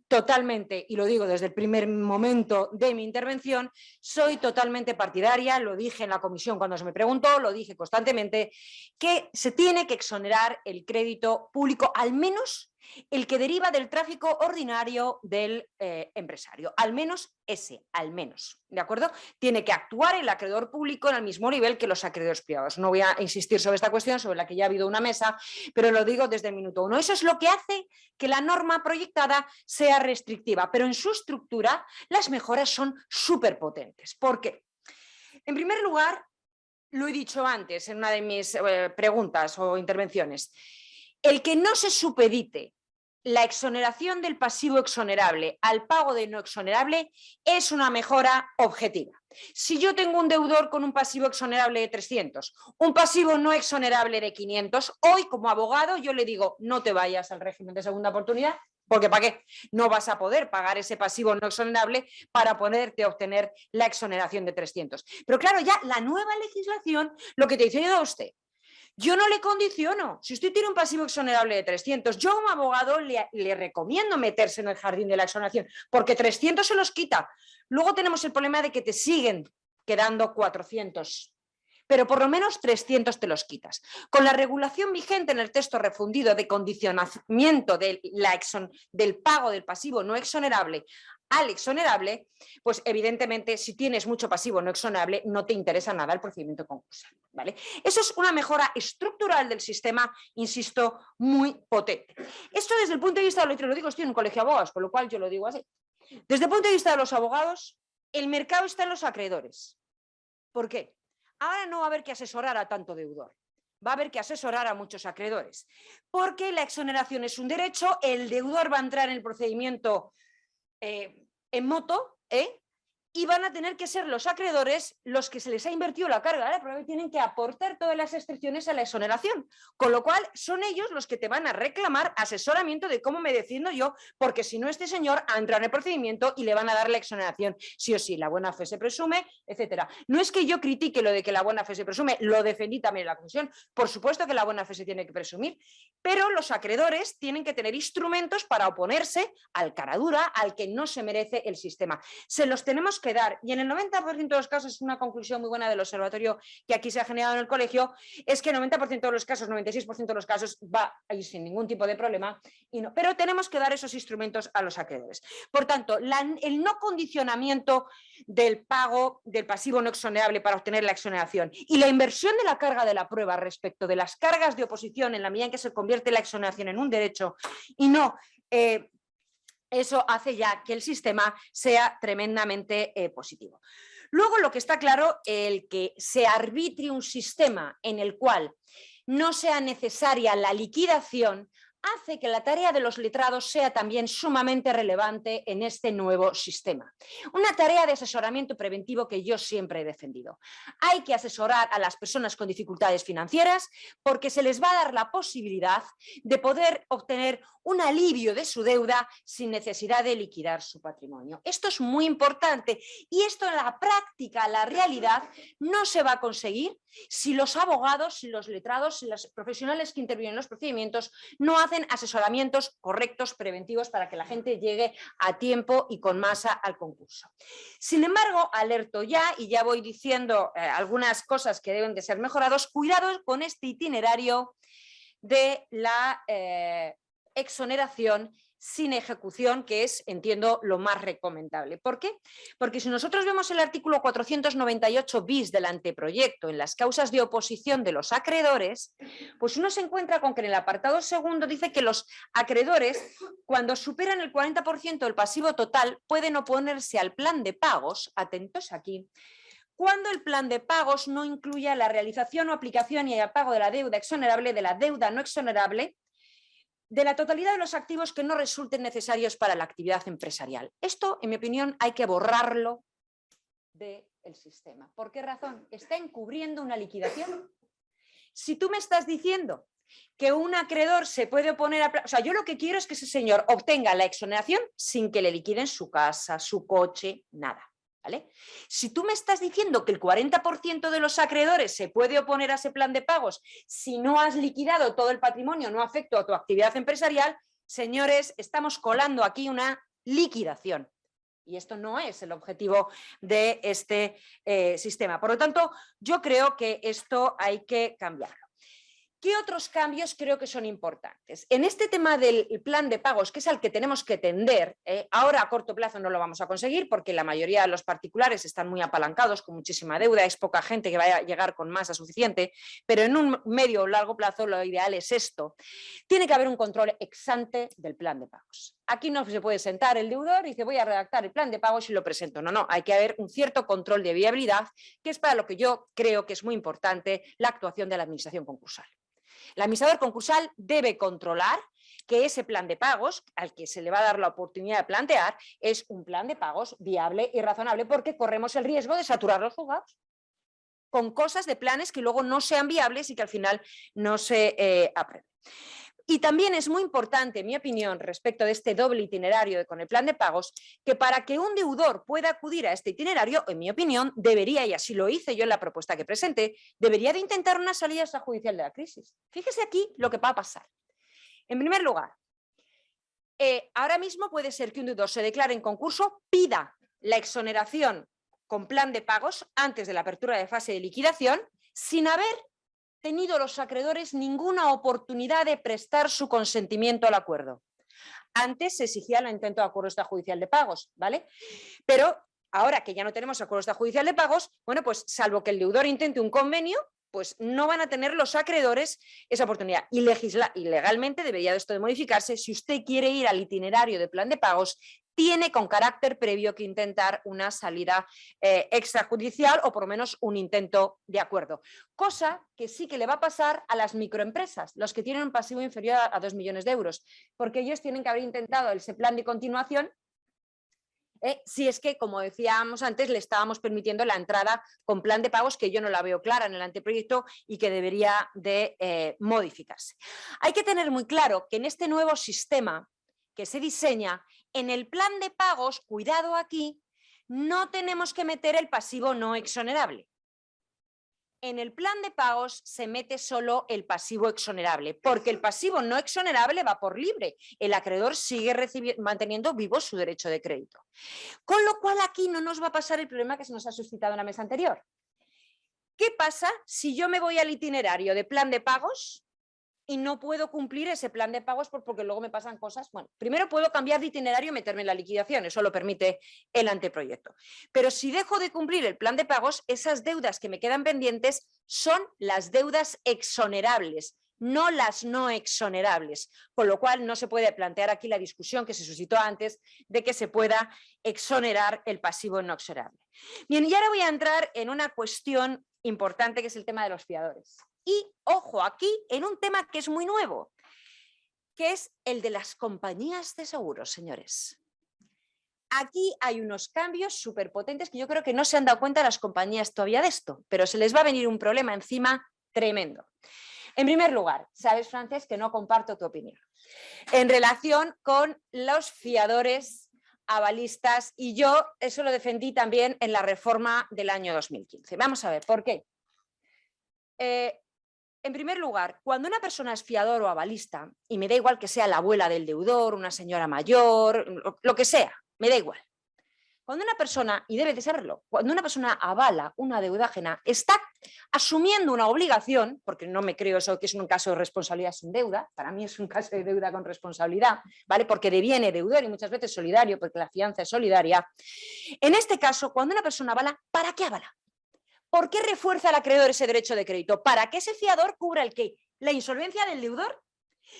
Totalmente, y lo digo desde el primer momento de mi intervención, soy totalmente partidaria, lo dije en la comisión cuando se me preguntó, lo dije constantemente, que se tiene que exonerar el crédito público, al menos el que deriva del tráfico ordinario del empresario, al menos ese, al menos, ¿de acuerdo? Tiene que actuar el acreedor público en el mismo nivel que los acreedores privados. No voy a insistir sobre esta cuestión, sobre la que ya ha habido una mesa, pero lo digo desde el minuto uno. Eso es lo que hace que la norma proyectada sea restrictiva, pero en su estructura las mejoras son súper potentes. ¿Por qué? En primer lugar, lo he dicho antes en una de mis preguntas o intervenciones, el que no se supedite la exoneración del pasivo exonerable al pago de no exonerable es una mejora objetiva. Si yo tengo un deudor con un pasivo exonerable de 300, un pasivo no exonerable de 500, hoy como abogado yo le digo no te vayas al régimen de segunda oportunidad, porque ¿para qué? No vas a poder pagar ese pasivo no exonerable para poderte obtener la exoneración de 300. Pero claro, ya la nueva legislación lo que te dice a usted, yo no le condiciono. Si usted tiene un pasivo exonerable de 300, yo como abogado le recomiendo meterse en el jardín de la exoneración, porque 300 se los quita. Luego tenemos el problema de que te siguen quedando 400, pero por lo menos 300 te los quitas. Con la regulación vigente en el texto refundido de condicionamiento del pago del pasivo no exonerable al exonerable, pues evidentemente si tienes mucho pasivo no exonerable no te interesa nada el procedimiento concursal, ¿vale? Eso es una mejora estructural del sistema, insisto, muy potente. Esto desde el punto de vista de lo digo, estoy en un colegio de abogados, con lo cual yo lo digo así. Desde el punto de vista de los abogados, el mercado está en los acreedores. ¿Por qué? Ahora no va a haber que asesorar a tanto deudor. Va a haber que asesorar a muchos acreedores. Porque la exoneración es un derecho, el deudor va a entrar en el procedimiento en moto, y van a tener que ser los acreedores los que se les ha invertido la carga de la prueba y tienen que aportar todas las excepciones a la exoneración, con lo cual son ellos los que te van a reclamar asesoramiento de cómo me defiendo yo, porque si no este señor ha entrado en el procedimiento y le van a dar la exoneración sí o sí, la buena fe se presume, etcétera. No es que yo critique lo de que la buena fe se presume, lo defendí también en la comisión, por supuesto que la buena fe se tiene que presumir, pero los acreedores tienen que tener instrumentos para oponerse al caradura, al que no se merece el sistema. Se los tenemos que dar, y en el 90% de los casos, es una conclusión muy buena del observatorio que aquí se ha generado en el colegio, es que el 90% de los casos, 96% de los casos va a ir sin ningún tipo de problema, pero tenemos que dar esos instrumentos a los acreedores. Por tanto, el no condicionamiento del pago del pasivo no exonerable para obtener la exoneración y la inversión de la carga de la prueba respecto de las cargas de oposición en la medida en que se convierte la exoneración en un derecho y no eso hace ya que el sistema sea tremendamente positivo. Luego, lo que está claro, el que se arbitre un sistema en el cual no sea necesaria la liquidación, hace que la tarea de los letrados sea también sumamente relevante en este nuevo sistema. Una tarea de asesoramiento preventivo que yo siempre he defendido. Hay que asesorar a las personas con dificultades financieras porque se les va a dar la posibilidad de poder obtener un alivio de su deuda sin necesidad de liquidar su patrimonio. Esto es muy importante y esto en la práctica, la realidad, no se va a conseguir si los abogados, si los letrados, si los profesionales que intervienen en los procedimientos no hacen asesoramientos correctos, preventivos, para que la gente llegue a tiempo y con masa al concurso. Sin embargo, alerto ya, y ya voy diciendo algunas cosas que deben de ser mejorados, cuidado con este itinerario de la exoneración sin ejecución, que es, entiendo, lo más recomendable. ¿Por qué? Porque si nosotros vemos el artículo 498 bis del anteproyecto en las causas de oposición de los acreedores, pues uno se encuentra con que en el apartado segundo dice que los acreedores, cuando superan el 40% del pasivo total, pueden oponerse al plan de pagos, atentos aquí, cuando el plan de pagos no incluya la realización o aplicación y el pago de la deuda exonerable, de la deuda no exonerable, de la totalidad de los activos que no resulten necesarios para la actividad empresarial. Esto, en mi opinión, hay que borrarlo del sistema. ¿Por qué razón? Está encubriendo una liquidación. Si tú me estás diciendo que un acreedor se puede oponer a... O sea, yo lo que quiero es que ese señor obtenga la exoneración sin que le liquiden su casa, su coche, nada. ¿Vale? Si tú me estás diciendo que el 40% de los acreedores se puede oponer a ese plan de pagos si no has liquidado todo el patrimonio, no afecto a tu actividad empresarial, señores, estamos colando aquí una liquidación. Y esto no es el objetivo de este sistema. Por lo tanto, yo creo que esto hay que cambiarlo. ¿Qué otros cambios creo que son importantes? En este tema del plan de pagos, que es al que tenemos que tender, ahora a corto plazo no lo vamos a conseguir porque la mayoría de los particulares están muy apalancados con muchísima deuda, es poca gente que vaya a llegar con masa suficiente, pero en un medio o largo plazo lo ideal es esto. Tiene que haber un control ex ante del plan de pagos. Aquí no se puede sentar el deudor y dice voy a redactar el plan de pagos y lo presento. No, hay que haber un cierto control de viabilidad, que es para lo que yo creo que es muy importante la actuación de la administración concursal. El administrador concursal debe controlar que ese plan de pagos, al que se le va a dar la oportunidad de plantear, es un plan de pagos viable y razonable, porque corremos el riesgo de saturar los juzgados con cosas de planes que luego no sean viables y que al final no se aprueben. Y también es muy importante, en mi opinión, respecto de este doble itinerario con el plan de pagos, que para que un deudor pueda acudir a este itinerario, en mi opinión, debería, y así lo hice yo en la propuesta que presenté, debería de intentar una salida extrajudicial de la crisis. Fíjese aquí lo que va a pasar. En primer lugar, ahora mismo puede ser que un deudor se declare en concurso, pida la exoneración con plan de pagos antes de la apertura de fase de liquidación, sin haber tenido los acreedores ninguna oportunidad de prestar su consentimiento al acuerdo. Antes se exigía el intento de acuerdo extrajudicial de pagos, ¿vale? Pero ahora que ya no tenemos acuerdo extrajudicial de pagos, bueno, pues salvo que el deudor intente un convenio, pues no van a tener los acreedores esa oportunidad. Y legalmente debería esto de modificarse. Si usted quiere ir al itinerario de plan de pagos, tiene con carácter previo que intentar una salida extrajudicial o por lo menos un intento de acuerdo. Cosa que sí que le va a pasar a las microempresas, los que tienen un pasivo inferior a 2 millones de euros, porque ellos tienen que haber intentado ese plan de continuación si es que, como decíamos antes, le estábamos permitiendo la entrada con plan de pagos, que yo no la veo clara en el anteproyecto y que debería de modificarse. Hay que tener muy claro que en este nuevo sistema que se diseña, en el plan de pagos, cuidado aquí, no tenemos que meter el pasivo no exonerable. En el plan de pagos se mete solo el pasivo exonerable, porque el pasivo no exonerable va por libre. El acreedor sigue manteniendo vivo su derecho de crédito. Con lo cual aquí no nos va a pasar el problema que se nos ha suscitado en la mesa anterior. ¿Qué pasa si yo me voy al itinerario de plan de pagos y no puedo cumplir ese plan de pagos porque luego me pasan cosas? Bueno, primero puedo cambiar de itinerario y meterme en la liquidación, eso lo permite el anteproyecto. Pero si dejo de cumplir el plan de pagos, esas deudas que me quedan pendientes son las deudas exonerables, no las no exonerables, con lo cual no se puede plantear aquí la discusión que se suscitó antes de que se pueda exonerar el pasivo no exonerable. Bien, y ahora voy a entrar en una cuestión importante que es el tema de los fiadores. Y ojo, aquí en un tema que es muy nuevo, que es el de las compañías de seguros, señores. Aquí hay unos cambios súper potentes que yo creo que no se han dado cuenta las compañías todavía de esto, pero se les va a venir un problema encima tremendo. En primer lugar, sabes, Frances, que no comparto tu opinión en relación con los fiadores avalistas, y yo eso lo defendí también en la reforma del año 2015. Vamos a ver, ¿por qué? En primer lugar, cuando una persona es fiador o avalista, y me da igual que sea la abuela del deudor, una señora mayor, lo que sea, me da igual. Cuando una persona, y debe de serlo, cuando una persona avala una deuda ajena, está asumiendo una obligación, porque no me creo eso que es un caso de responsabilidad sin deuda, para mí es un caso de deuda con responsabilidad, ¿vale? Porque deviene deudor y muchas veces solidario, porque la fianza es solidaria. En este caso, cuando una persona avala, ¿para qué avala? ¿Por qué refuerza al acreedor ese derecho de crédito? ¿Para que ese fiador cubra el qué? ¿La insolvencia del deudor?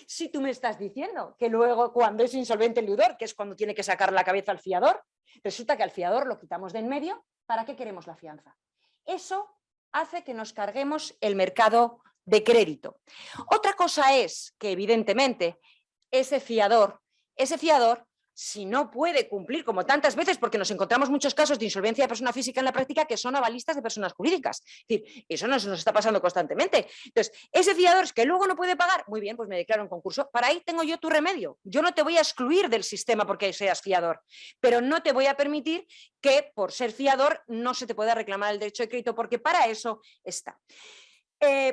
Si tú me estás diciendo que luego cuando es insolvente el deudor, que es cuando tiene que sacar la cabeza al fiador, resulta que al fiador lo quitamos de en medio, ¿para qué queremos la fianza? Eso hace que nos carguemos el mercado de crédito. Otra cosa es que evidentemente ese fiador, si no puede cumplir, como tantas veces, porque nos encontramos muchos casos de insolvencia de persona física en la práctica que son avalistas de personas jurídicas. Es decir, eso nos está pasando constantemente. Entonces, ese fiador es que luego no puede pagar, muy bien, pues me declaro en concurso. Para ahí tengo yo tu remedio. Yo no te voy a excluir del sistema porque seas fiador, pero no te voy a permitir que por ser fiador no se te pueda reclamar el derecho de crédito, porque para eso está.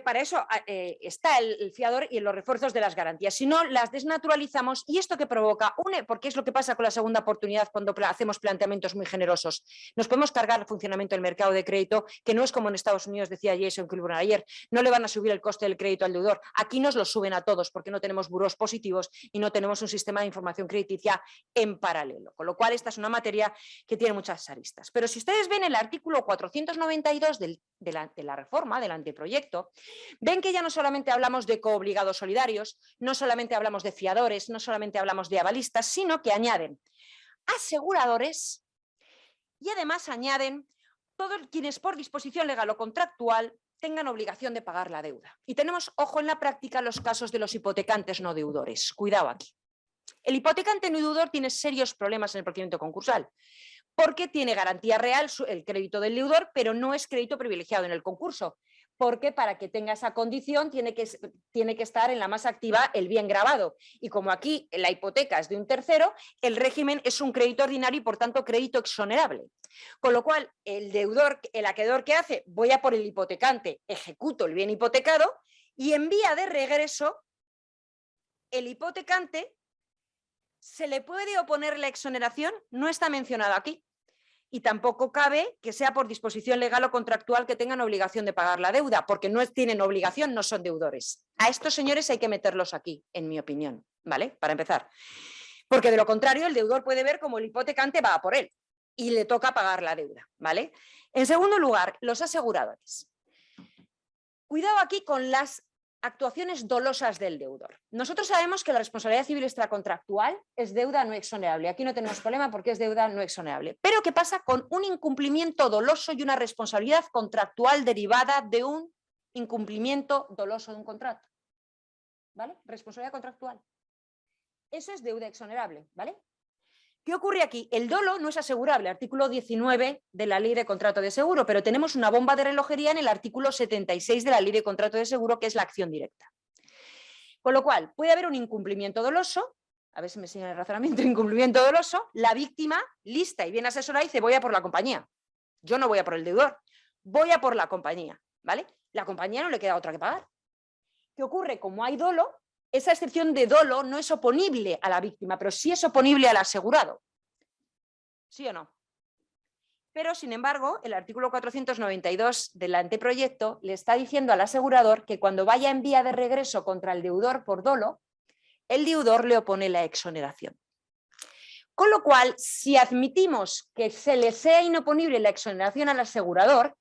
Para eso está el fiador y los refuerzos de las garantías. Si no, las desnaturalizamos. ¿Y esto qué provoca? Porque es lo que pasa con la segunda oportunidad cuando hacemos planteamientos muy generosos. Nos podemos cargar el funcionamiento del mercado de crédito, que no es como en Estados Unidos, decía Jason Kilburn ayer, no le van a subir el coste del crédito al deudor. Aquí nos lo suben a todos porque no tenemos burós positivos y no tenemos un sistema de información crediticia en paralelo. Con lo cual, esta es una materia que tiene muchas aristas. Pero si ustedes ven el artículo 492 de la reforma, del anteproyecto, ven que ya no solamente hablamos de coobligados solidarios, no solamente hablamos de fiadores, no solamente hablamos de avalistas, sino que añaden aseguradores y además añaden todos quienes por disposición legal o contractual tengan obligación de pagar la deuda. Y tenemos, ojo, en la práctica los casos de los hipotecantes no deudores. Cuidado aquí. El hipotecante no deudor tiene serios problemas en el procedimiento concursal, porque tiene garantía real el crédito del deudor, pero no es crédito privilegiado en el concurso, porque para que tenga esa condición tiene que estar en la más activa el bien grabado. Y como aquí la hipoteca es de un tercero, el régimen es un crédito ordinario y por tanto crédito exonerable. Con lo cual el acreedor ¿qué hace? Voy a por el hipotecante, ejecuto el bien hipotecado y en vía de regreso el hipotecante se le puede oponer la exoneración, no está mencionado aquí. Y tampoco cabe que sea por disposición legal o contractual que tengan obligación de pagar la deuda, porque no tienen obligación, no son deudores. A estos señores hay que meterlos aquí, en mi opinión, ¿vale? Para empezar. Porque de lo contrario, el deudor puede ver como el hipotecante va a por él y le toca pagar la deuda, ¿vale? En segundo lugar, los aseguradores. Cuidado aquí con las actuaciones dolosas del deudor. Nosotros sabemos que la responsabilidad civil extracontractual es deuda no exonerable. Aquí no tenemos problema porque es deuda no exonerable. Pero ¿qué pasa con un incumplimiento doloso y una responsabilidad contractual derivada de un incumplimiento doloso de un contrato? ¿Vale? Responsabilidad contractual. Eso es deuda exonerable, ¿vale? ¿Qué ocurre aquí? El dolo no es asegurable, artículo 19 de la Ley de Contrato de Seguro, pero tenemos una bomba de relojería en el artículo 76 de la Ley de Contrato de Seguro, que es la acción directa. Con lo cual, puede haber un incumplimiento doloso, a ver si me siguen el razonamiento, incumplimiento doloso, la víctima, lista y bien asesorada, dice voy a por la compañía. Yo no voy a por el deudor, voy a por la compañía, ¿vale? La compañía no le queda otra que pagar. ¿Qué ocurre? Como hay dolo, esa excepción de dolo no es oponible a la víctima, pero sí es oponible al asegurado. ¿Sí o no? Pero, sin embargo, el artículo 492 del anteproyecto le está diciendo al asegurador que cuando vaya en vía de regreso contra el deudor por dolo, el deudor le opone la exoneración. Con lo cual, si admitimos que se le sea inoponible la exoneración al asegurador,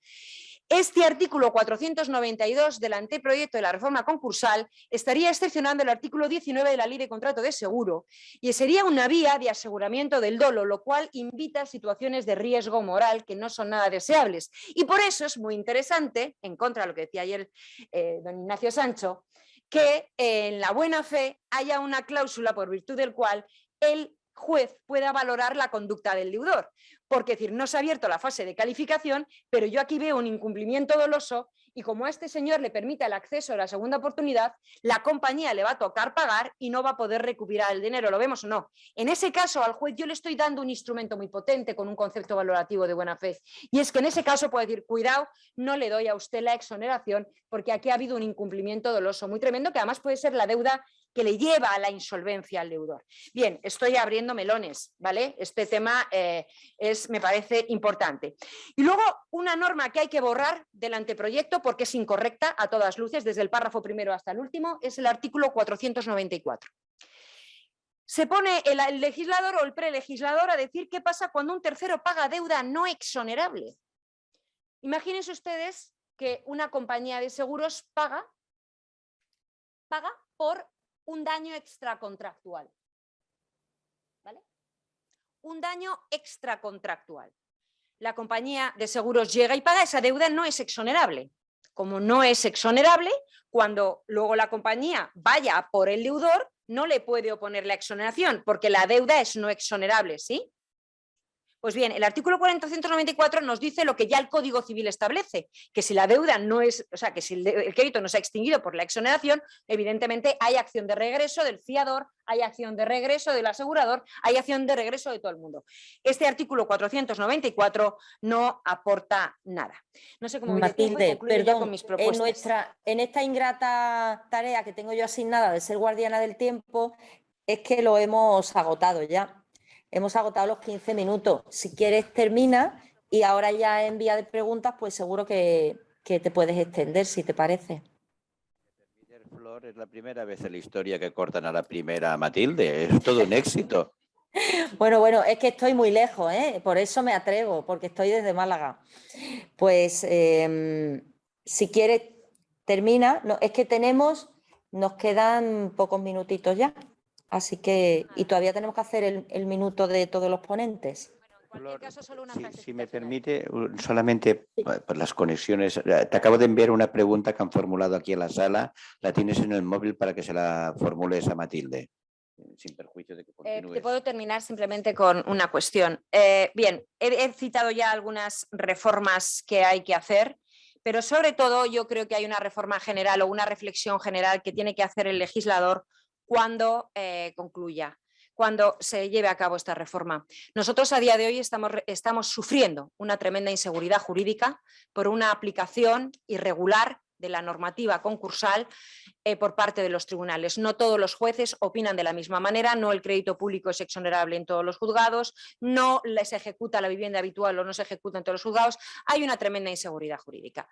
Este artículo 492 del anteproyecto de la reforma concursal estaría excepcionando el artículo 19 de la Ley de Contrato de Seguro y sería una vía de aseguramiento del dolo, lo cual invita a situaciones de riesgo moral que no son nada deseables. Y por eso es muy interesante, en contra de lo que decía ayer don Ignacio Sancho, que en la buena fe haya una cláusula por virtud del cual el juez pueda valorar la conducta del deudor. Porque es decir, no se ha abierto la fase de calificación, pero yo aquí veo un incumplimiento doloso y como a este señor le permita el acceso a la segunda oportunidad, la compañía le va a tocar pagar y no va a poder recuperar el dinero, ¿lo vemos o no? En ese caso al juez yo le estoy dando un instrumento muy potente con un concepto valorativo de buena fe y es que en ese caso puedo decir, cuidado, no le doy a usted la exoneración porque aquí ha habido un incumplimiento doloso muy tremendo que además puede ser la deuda que le lleva a la insolvencia al deudor. Bien, estoy abriendo melones, ¿vale? Este tema me parece importante. Y luego una norma que hay que borrar del anteproyecto porque es incorrecta a todas luces, desde el párrafo primero hasta el último, es el artículo 494. Se pone el legislador o el prelegislador a decir qué pasa cuando un tercero paga deuda no exonerable. Imagínense ustedes que una compañía de seguros paga por un daño extracontractual. ¿Vale? Un daño extracontractual. La compañía de seguros llega y paga, esa deuda no es exonerable. Como no es exonerable, cuando luego la compañía vaya por el deudor, no le puede oponer la exoneración, porque la deuda es no exonerable, ¿sí? Pues bien, el artículo 494 nos dice lo que ya el Código Civil establece, que si la deuda no es, o sea, que si el crédito no se ha extinguido por la exoneración, evidentemente hay acción de regreso del fiador, hay acción de regreso del asegurador, hay acción de regreso de todo el mundo. Este artículo 494 no aporta nada. No sé cómo voy de tiempo y concluyo ya con mis propuestas. En esta ingrata tarea que tengo yo asignada de ser guardiana del tiempo, es que lo hemos agotado ya. Hemos agotado los 15 minutos. Si quieres, termina y ahora ya en vía de preguntas, pues seguro que te puedes extender, si te parece. Flor, es la primera vez en la historia que cortan a la primera Matilde. Es todo un éxito. Bueno, es que estoy muy lejos, ¿eh? Por eso me atrevo, porque estoy desde Málaga. Pues si quieres, termina. No, es que nos quedan pocos minutitos ya. Así que, y todavía tenemos que hacer el minuto de todos los ponentes. Flor, si me permite, solamente por las conexiones, te acabo de enviar una pregunta que han formulado aquí en la sala, la tienes en el móvil para que se la formules a Matilde, sin perjuicio de que continúes. Te puedo terminar simplemente con una cuestión. Bien, he citado ya algunas reformas que hay que hacer, pero sobre todo yo creo que hay una reforma general o una reflexión general que tiene que hacer el legislador cuando concluya, cuando se lleve a cabo esta reforma. Nosotros a día de hoy estamos sufriendo una tremenda inseguridad jurídica por una aplicación irregular de la normativa concursal por parte de los tribunales. No todos los jueces opinan de la misma manera, no el crédito público es exonerable en todos los juzgados, no les ejecuta la vivienda habitual o no se ejecuta en todos los juzgados, hay una tremenda inseguridad jurídica.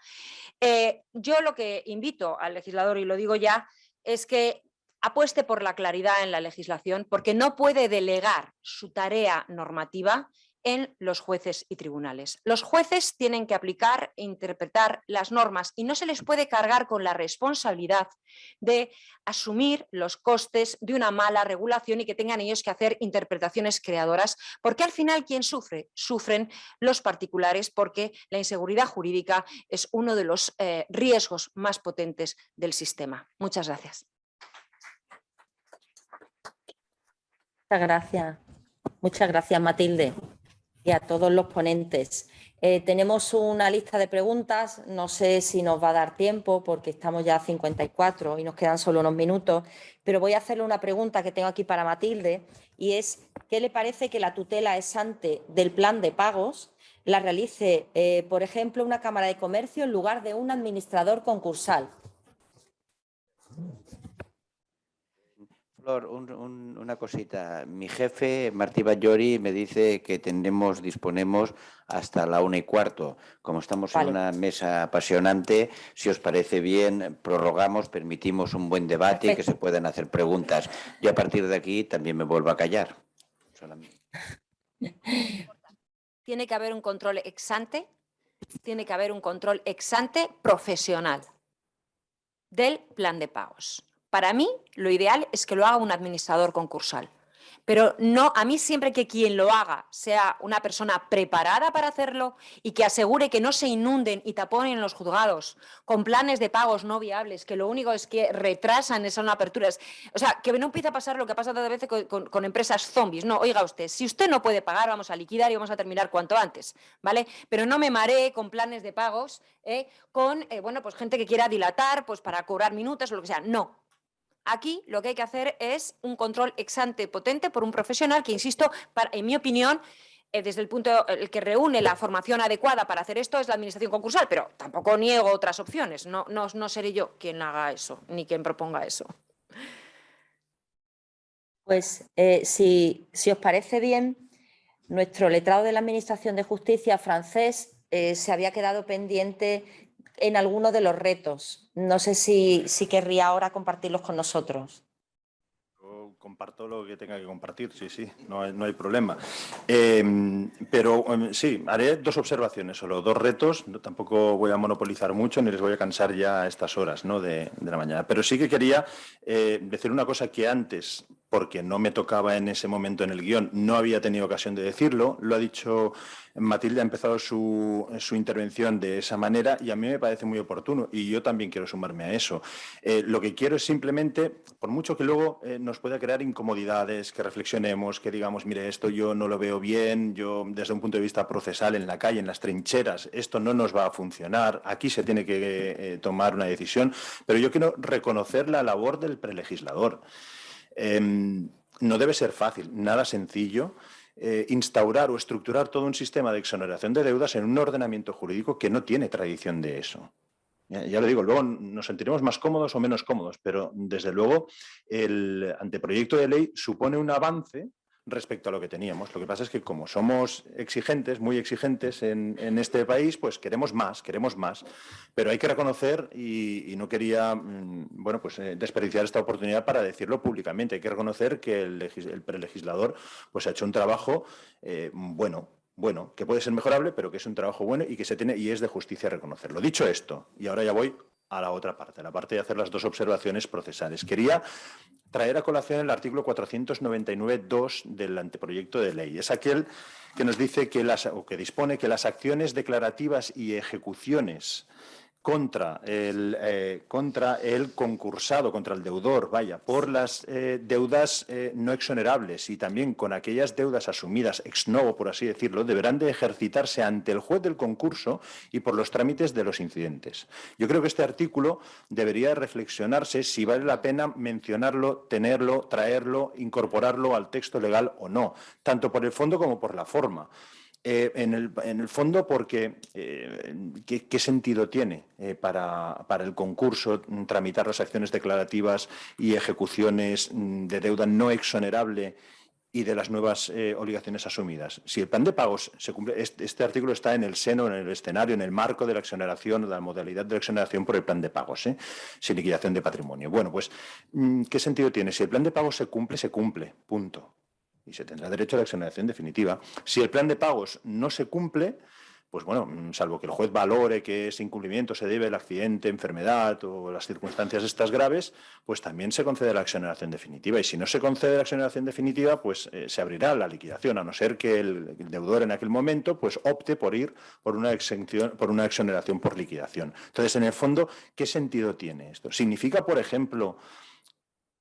Yo lo que invito al legislador, y lo digo ya, es que apueste por la claridad en la legislación, porque no puede delegar su tarea normativa en los jueces y tribunales. Los jueces tienen que aplicar e interpretar las normas y no se les puede cargar con la responsabilidad de asumir los costes de una mala regulación y que tengan ellos que hacer interpretaciones creadoras, porque al final ¿quién sufre? Sufren los particulares, porque la inseguridad jurídica es uno de los riesgos más potentes del sistema. Muchas gracias. Muchas gracias, Matilde, y a todos los ponentes. Tenemos una lista de preguntas, no sé si nos va a dar tiempo porque estamos ya a 54 y nos quedan solo unos minutos, pero voy a hacerle una pregunta que tengo aquí para Matilde y es, ¿qué le parece que la tutela ex ante del plan de pagos la realice, por ejemplo, una Cámara de Comercio en lugar de un administrador concursal? Flor, una cosita. Mi jefe, Martí Batllori, me dice que disponemos hasta la 1:15. Como estamos en una mesa apasionante, si os parece bien, prorrogamos, permitimos un buen debate y que se puedan hacer preguntas. Yo a partir de aquí también me vuelvo a callar. Tiene que haber un control ex ante tiene que haber un control ex ante profesional del plan de pagos. Para mí, lo ideal es que lo haga un administrador concursal. Pero no, a mí siempre que quien lo haga sea una persona preparada para hacerlo y que asegure que no se inunden y taponen los juzgados con planes de pagos no viables, que lo único es que retrasan esas aperturas. O sea, que no empiece a pasar lo que pasa a veces con empresas zombies. No, oiga usted, si usted no puede pagar, vamos a liquidar y vamos a terminar cuanto antes, ¿vale? Pero no me maree con planes de pagos, con, bueno, pues gente que quiera dilatar, pues para cobrar minutos o lo que sea. No. Aquí lo que hay que hacer es un control ex ante potente por un profesional que, insisto, en mi opinión, desde el punto el que reúne la formación adecuada para hacer esto es la administración concursal, pero tampoco niego otras opciones. No seré yo quien haga eso, ni quien proponga eso. Pues si os parece bien, nuestro letrado de la Administración de Justicia francés se había quedado pendiente en alguno de los retos. No sé si querría ahora compartirlos con nosotros. Yo comparto lo que tenga que compartir, sí, no hay problema. Pero sí, haré dos observaciones, solo dos retos. No, tampoco voy a monopolizar mucho ni les voy a cansar ya a estas horas, ¿no?, de la mañana. Pero sí que quería decir una cosa que antes, porque no me tocaba en ese momento en el guión, no había tenido ocasión de decirlo. Lo ha dicho Matilde, ha empezado su intervención de esa manera y a mí me parece muy oportuno y yo también quiero sumarme a eso. Lo que quiero es simplemente, por mucho que luego nos pueda crear incomodidades, que reflexionemos, que digamos, mire, esto yo no lo veo bien, yo desde un punto de vista procesal en la calle, en las trincheras, esto no nos va a funcionar, aquí se tiene que tomar una decisión, pero yo quiero reconocer la labor del prelegislador. No debe ser fácil, nada sencillo, instaurar o estructurar todo un sistema de exoneración de deudas en un ordenamiento jurídico que no tiene tradición de eso. Ya lo digo, luego nos sentiremos más cómodos o menos cómodos, pero desde luego el anteproyecto de ley supone un avance respecto a lo que teníamos. Lo que pasa es que como somos exigentes, muy exigentes en este país, pues queremos más, pero hay que reconocer, y no quería bueno, pues, desperdiciar esta oportunidad para decirlo públicamente, hay que reconocer que el prelegislador pues, ha hecho un trabajo bueno, que puede ser mejorable, pero que es un trabajo bueno y que se tiene y es de justicia reconocerlo. Dicho esto, y ahora ya voy a la otra parte, la parte de hacer las dos observaciones procesales. Quería traer a colación el artículo 499.2 del anteproyecto de ley. Es aquel que nos dice que que dispone que las acciones declarativas y ejecuciones contra el concursado, contra el deudor, por las deudas no exonerables y también con aquellas deudas asumidas ex novo, por así decirlo, deberán de ejercitarse ante el juez del concurso y por los trámites de los incidentes. Yo creo que este artículo debería reflexionarse si vale la pena mencionarlo, tenerlo, traerlo, incorporarlo al texto legal o no, tanto por el fondo como por la forma. En el fondo, porque ¿qué sentido tiene para el concurso tramitar las acciones declarativas y ejecuciones de deuda no exonerable y de las nuevas obligaciones asumidas? Si el plan de pagos se cumple, este artículo está en el seno, en el escenario, en el marco de la exoneración, de la modalidad de la exoneración por el plan de pagos, sin liquidación de patrimonio. Bueno, pues, ¿qué sentido tiene? Si el plan de pagos se cumple, punto. Y se tendrá derecho a la exoneración definitiva. Si el plan de pagos no se cumple, pues bueno, salvo que el juez valore que ese incumplimiento se debe al accidente, enfermedad o las circunstancias estas graves, pues también se concede la exoneración definitiva. Y si no se concede la exoneración definitiva, pues se abrirá la liquidación, a no ser que el deudor en aquel momento pues opte por ir por una exoneración por liquidación. Entonces, en el fondo, ¿qué sentido tiene esto? ¿Significa, por ejemplo,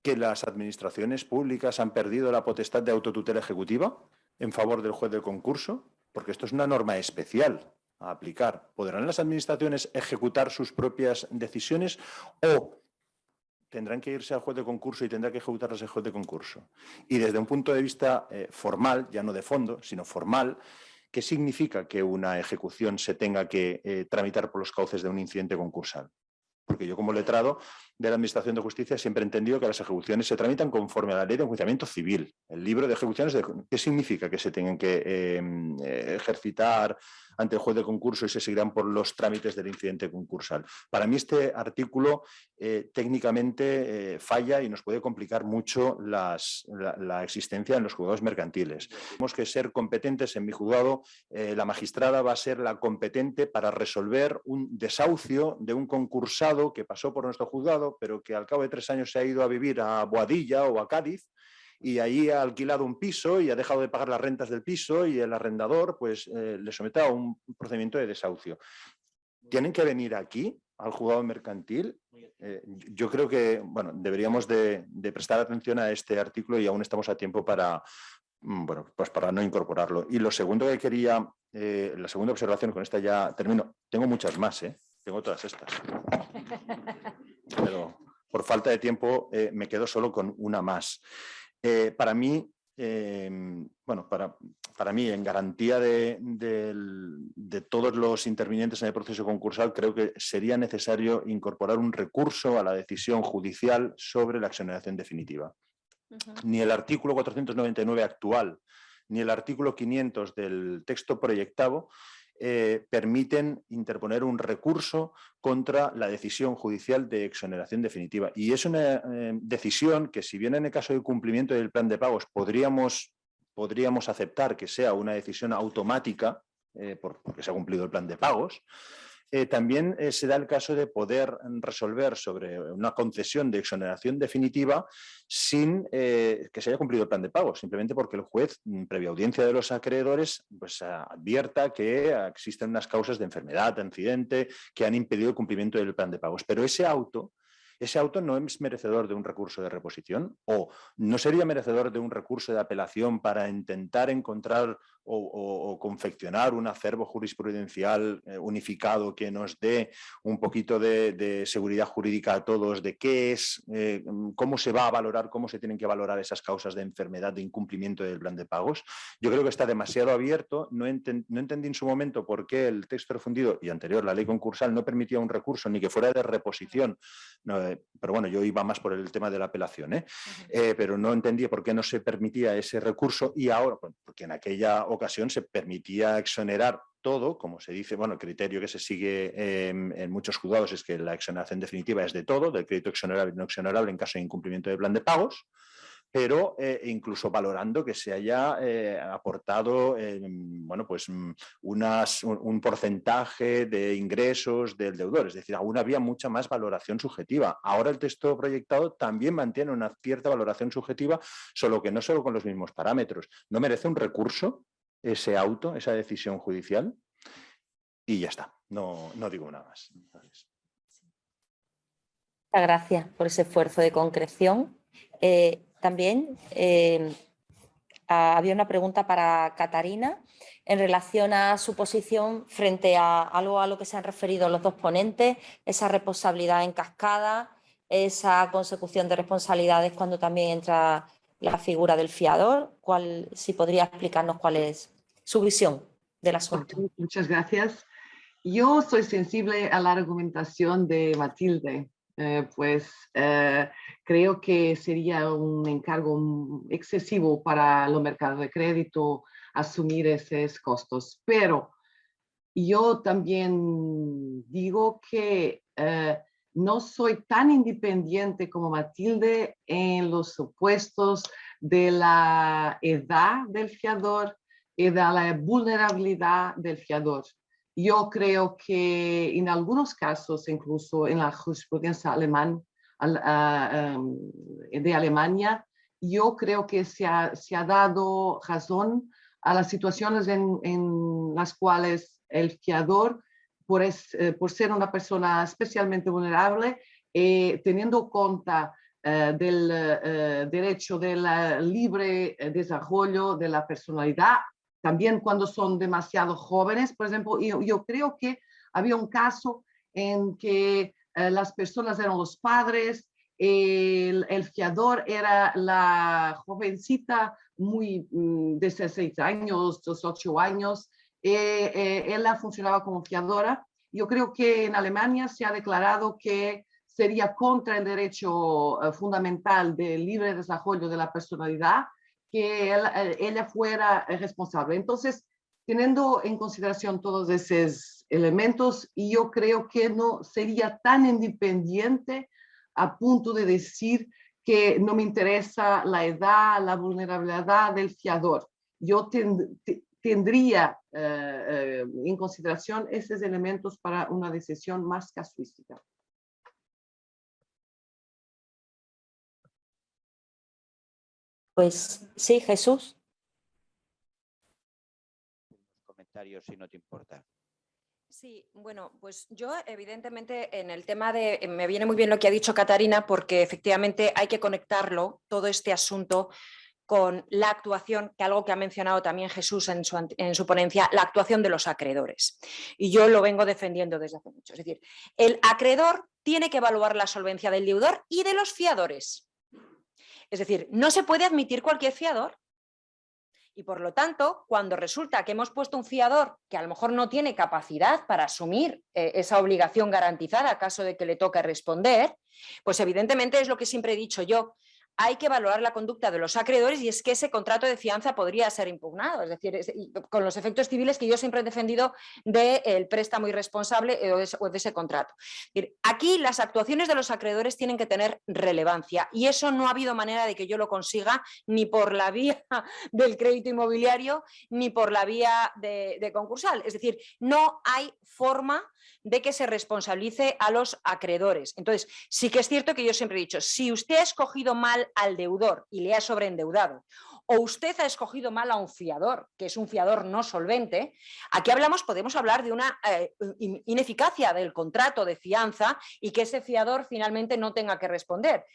que las administraciones públicas han perdido la potestad de autotutela ejecutiva en favor del juez del concurso? Porque esto es una norma especial a aplicar. ¿Podrán las administraciones ejecutar sus propias decisiones o tendrán que irse al juez de concurso y tendrá que ejecutarlas el juez de concurso? Y desde un punto de vista formal, ya no de fondo, sino formal, ¿qué significa que una ejecución se tenga que tramitar por los cauces de un incidente concursal? Porque yo, como letrado de la Administración de Justicia, siempre he entendido que las ejecuciones se tramitan conforme a la Ley de Enjuiciamiento Civil. El libro de ejecuciones, ¿qué significa que se tengan que ejercitar ante el juez de concurso y se seguirán por los trámites del incidente concursal. Para mí este artículo técnicamente falla y nos puede complicar mucho la existencia en los juzgados mercantiles. Tenemos que ser competentes en mi juzgado. La magistrada va a ser la competente para resolver un desahucio de un concursado que pasó por nuestro juzgado, pero que al cabo de 3 años se ha ido a vivir a Boadilla o a Cádiz, y ahí ha alquilado un piso y ha dejado de pagar las rentas del piso, y el arrendador pues, le somete a un procedimiento de desahucio. ¿Tienen que venir aquí, al juzgado mercantil? Yo creo que bueno, deberíamos de prestar atención a este artículo y aún estamos a tiempo para, bueno, pues para no incorporarlo. Y lo segundo que quería, la segunda observación, con esta ya termino. Tengo muchas más, tengo todas estas. Pero por falta de tiempo me quedo solo con una más. Para mí, bueno, para mí, en garantía de todos los intervinientes en el proceso concursal, creo que sería necesario incorporar un recurso a la decisión judicial sobre la exoneración definitiva. Ni el artículo 499 actual, ni el artículo 500 del texto proyectado permiten interponer un recurso contra la decisión judicial de exoneración definitiva. Y es una decisión que, si bien en el caso de cumplimiento del plan de pagos podríamos aceptar que sea una decisión automática, porque se ha cumplido el plan de pagos, también se da el caso de poder resolver sobre una concesión de exoneración definitiva sin que se haya cumplido el plan de pago, simplemente porque el juez, previa audiencia de los acreedores, pues advierta que existen unas causas de enfermedad, de accidente, que han impedido el cumplimiento del plan de pagos. Pero ese auto no es merecedor de un recurso de reposición, o no sería merecedor de un recurso de apelación para intentar encontrar o confeccionar un acervo jurisprudencial unificado que nos dé un poquito de seguridad jurídica a todos de qué es, cómo se va a valorar, cómo se tienen que valorar esas causas de enfermedad, de incumplimiento del plan de pagos. Yo creo que está demasiado abierto. No entendí en su momento por qué el texto refundido y anterior, la ley concursal, no permitía un recurso ni que fuera de reposición. No, pero bueno, yo iba más por el tema de la apelación, pero no entendí por qué no se permitía ese recurso, y ahora, porque en aquella ocasión se permitía exonerar todo, como se dice, bueno, el criterio que se sigue en muchos juzgados es que la exoneración definitiva es de todo, del crédito exonerable y no exonerable en caso de incumplimiento del plan de pagos, pero incluso valorando que se haya aportado bueno, pues, un porcentaje de ingresos del deudor. Es decir, aún había mucha más valoración subjetiva. Ahora el texto proyectado también mantiene una cierta valoración subjetiva, solo que no solo con los mismos parámetros. ¿No merece un recurso ese auto, esa decisión judicial? Y ya está, no digo nada más. Gracias. Muchas gracias por ese esfuerzo de concreción. También había una pregunta para Catarina en relación a su posición frente a algo a lo que se han referido los dos ponentes, esa responsabilidad en cascada, esa consecución de responsabilidades cuando también entra la figura del fiador. Si podría explicarnos cuál es su visión del asunto. Muchas gracias. Yo soy sensible a la argumentación de Matilde. Creo que sería un encargo excesivo para los mercados de crédito asumir esos costos. Pero yo también digo que no soy tan independiente como Matilde en los supuestos de la edad del fiador y de la vulnerabilidad del fiador. Yo creo que en algunos casos, incluso en la jurisprudencia de Alemania, yo creo que se ha dado razón a las situaciones en las cuales el fiador, por ser una persona especialmente vulnerable, teniendo en cuenta del derecho del libre desarrollo de la personalidad, también cuando son demasiado jóvenes. Por ejemplo, yo creo que había un caso en que las personas eran los padres, el fiador era la jovencita muy de 16 años, 18 años, ella funcionaba como fiadora. Yo creo que en Alemania se ha declarado que sería contra el derecho fundamental del libre desarrollo de la personalidad que ella fuera responsable. Entonces, teniendo en consideración todos esos elementos, yo creo que no sería tan independiente a punto de decir que no me interesa la edad, la vulnerabilidad del fiador. Yo tendría en consideración esos elementos para una decisión más casuística. Pues sí, Jesús. Comentarios, si no te importa. Sí, bueno, pues yo evidentemente en el tema de, me viene muy bien lo que ha dicho Catarina, porque efectivamente hay que conectarlo, todo este asunto, con la actuación, que algo que ha mencionado también Jesús en su ponencia, la actuación de los acreedores. Y yo lo vengo defendiendo desde hace mucho. Es decir, el acreedor tiene que evaluar la solvencia del deudor y de los fiadores. Es decir, no se puede admitir cualquier fiador. Y por lo tanto, cuando resulta que hemos puesto un fiador que a lo mejor no tiene capacidad para asumir esa obligación garantizada a caso de que le toque responder, pues evidentemente es lo que siempre he dicho yo. Hay que valorar la conducta de los acreedores y es que ese contrato de fianza podría ser impugnado, es decir, con los efectos civiles que yo siempre he defendido del préstamo irresponsable o de ese contrato. Aquí las actuaciones de los acreedores tienen que tener relevancia y eso no ha habido manera de que yo lo consiga ni por la vía del crédito inmobiliario ni por la vía de concursal. Es decir, no hay forma de que se responsabilice a los acreedores. Entonces, sí que es cierto que yo siempre he dicho, si usted ha escogido mal al deudor y le ha sobreendeudado, o usted ha escogido mal a un fiador, que es un fiador no solvente, aquí podemos hablar de una ineficacia del contrato de fianza y que ese fiador finalmente no tenga que responder,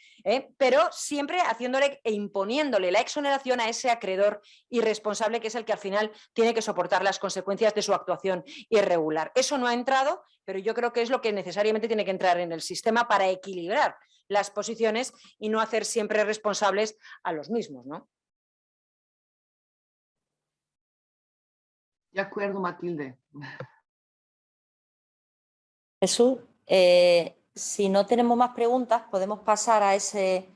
pero siempre haciéndole e imponiéndole la exoneración a ese acreedor irresponsable que es el que al final tiene que soportar las consecuencias de su actuación irregular. Eso no ha entrado, pero yo creo que es lo que necesariamente tiene que entrar en el sistema para equilibrar las posiciones y no hacer siempre responsables a los mismos, ¿no? De acuerdo, Matilde. Jesús, si no tenemos más preguntas, podemos pasar a ese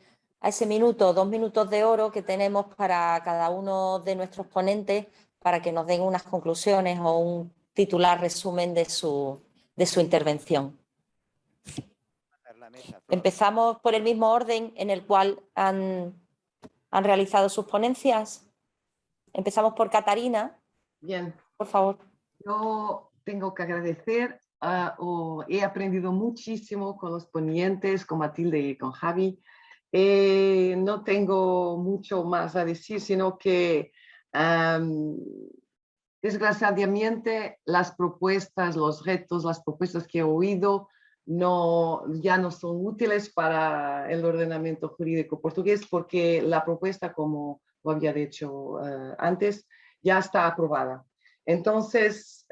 minuto, 2 minutos de oro que tenemos para cada uno de nuestros ponentes para que nos den unas conclusiones o un titular resumen de su intervención. Empezamos por el mismo orden en el cual han realizado sus ponencias. Empezamos por Catarina. Bien. Por favor. Yo tengo que agradecer, he aprendido muchísimo con los ponentes, con Matilde y con Javi. No tengo mucho más a decir, sino que desgraciadamente las propuestas, los retos, las propuestas que he oído ya no son útiles para el ordenamiento jurídico portugués porque la propuesta, como lo había dicho antes, ya está aprobada. Entonces,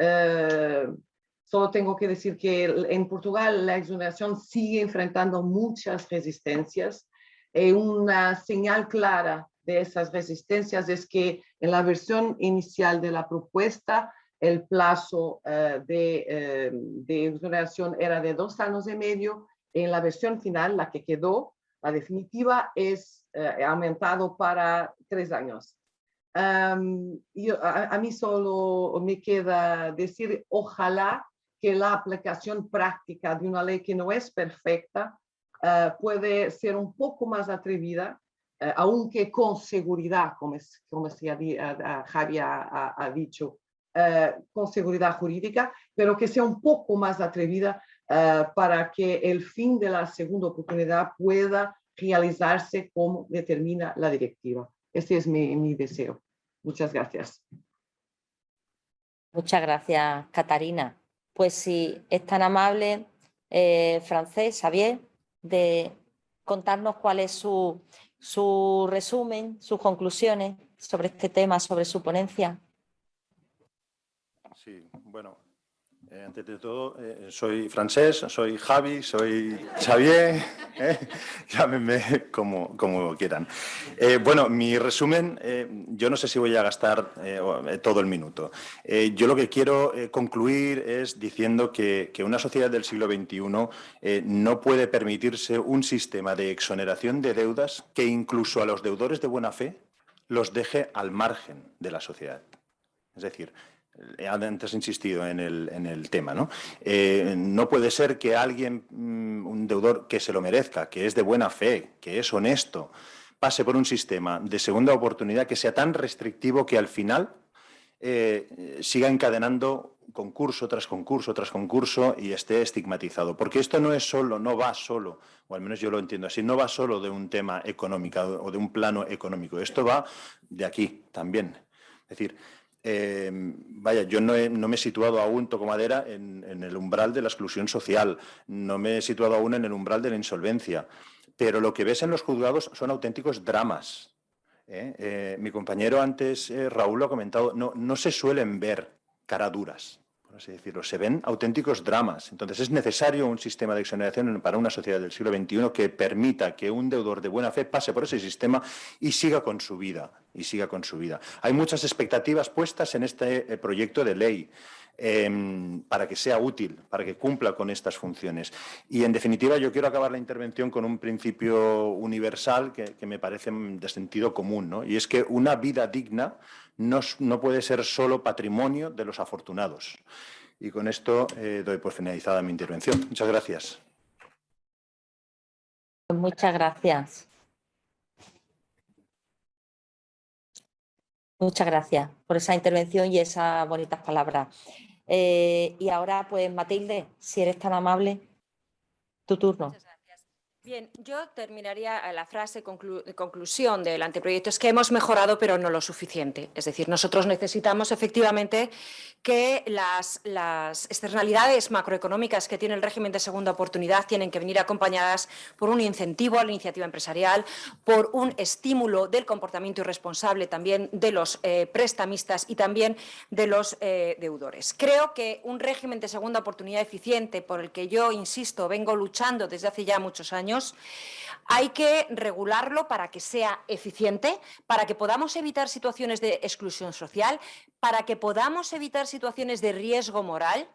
solo tengo que decir que en Portugal la exoneración sigue enfrentando muchas resistencias. Una señal clara de esas resistencias es que en la versión inicial de la propuesta el plazo de exoneración era de 2 años y medio. En la versión final, la que quedó, la definitiva, es aumentado para 3 años. A mí solo me queda decir, ojalá que la aplicación práctica de una ley que no es perfecta puede ser un poco más atrevida, aunque con seguridad, como Javi ha dicho, con seguridad jurídica, pero que sea un poco más atrevida para que el fin de la segunda oportunidad pueda realizarse como determina la directiva. Ese es mi deseo. Muchas gracias. Muchas gracias, Catarina. Pues si es tan amable, Francés, Xavier, de contarnos cuál es su resumen, sus conclusiones sobre este tema, sobre su ponencia. Sí, bueno, antes de todo, soy Francés, soy Javi, soy Xavier, llámenme como quieran. Bueno, mi resumen, yo no sé si voy a gastar todo el minuto. Yo lo que quiero concluir es diciendo que una sociedad del siglo XXI no puede permitirse un sistema de exoneración de deudas que incluso a los deudores de buena fe los deje al margen de la sociedad. Es decir, Antes he insistido en el tema, ¿no? No puede ser que alguien, un deudor que se lo merezca, que es de buena fe, que es honesto, pase por un sistema de segunda oportunidad que sea tan restrictivo que al final siga encadenando concurso tras concurso tras concurso y esté estigmatizado. Porque esto no es solo, no va solo, o al menos yo lo entiendo así, no va solo de un tema económico o de un plano económico. Esto va de aquí también. Es decir, vaya, yo no me he situado aún, toco madera, en el umbral de la exclusión social, no me he situado aún en el umbral de la insolvencia, pero lo que ves en los juzgados son auténticos dramas. Mi compañero antes, Raúl, lo ha comentado, no se suelen ver caraduras, por así decirlo, se ven auténticos dramas. Entonces es necesario un sistema de exoneración para una sociedad del siglo XXI que permita que un deudor de buena fe pase por ese sistema y siga con su vida. Hay muchas expectativas puestas en este proyecto de ley para que sea útil, para que cumpla con estas funciones. Y, en definitiva, yo quiero acabar la intervención con un principio universal que me parece de sentido común, ¿no? Y es que una vida digna no puede ser solo patrimonio de los afortunados. Y con esto doy por finalizada mi intervención. Muchas gracias. Muchas gracias. Muchas gracias por esa intervención y esas bonitas palabras. Y ahora, pues, Matilde, si eres tan amable, tu turno. Muchas gracias. Bien, yo terminaría la frase de conclusión del anteproyecto. Es que hemos mejorado, pero no lo suficiente. Es decir, nosotros necesitamos efectivamente que las externalidades macroeconómicas que tiene el régimen de segunda oportunidad tienen que venir acompañadas por un incentivo a la iniciativa empresarial, por un estímulo del comportamiento irresponsable también de los prestamistas y también de los deudores. Creo que un régimen de segunda oportunidad eficiente, por el que yo, insisto, vengo luchando desde hace ya muchos años, hay que regularlo para que sea eficiente, para que podamos evitar situaciones de exclusión social, para que podamos evitar situaciones de riesgo moral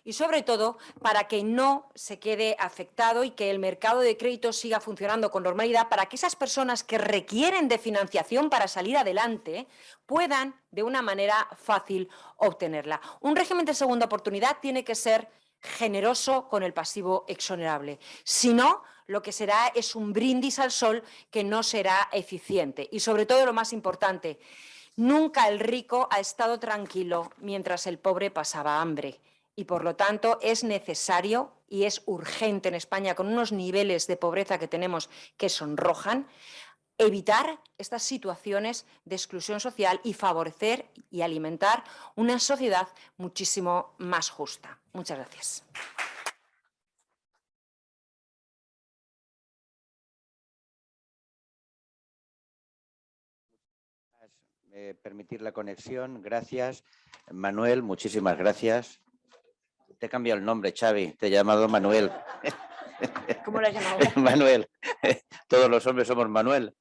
y, sobre todo, para que no se quede afectado y que el mercado de crédito siga funcionando con normalidad, para que esas personas que requieren de financiación para salir adelante puedan, de una manera fácil, obtenerla. Un régimen de segunda oportunidad tiene que ser generoso con el pasivo exonerable. Si no, lo que será es un brindis al sol que no será eficiente. Y, sobre todo, lo más importante, nunca el rico ha estado tranquilo mientras el pobre pasaba hambre. Y, por lo tanto, es necesario y es urgente en España, con unos niveles de pobreza que tenemos que sonrojan, evitar estas situaciones de exclusión social y favorecer y alimentar una sociedad muchísimo más justa. Muchas gracias. Permitir la conexión. Gracias. Manuel, muchísimas gracias. Te he cambiado el nombre, Xavi. Te he llamado Manuel. ¿Cómo lo has llamado? Manuel. Todos los hombres somos Manuel.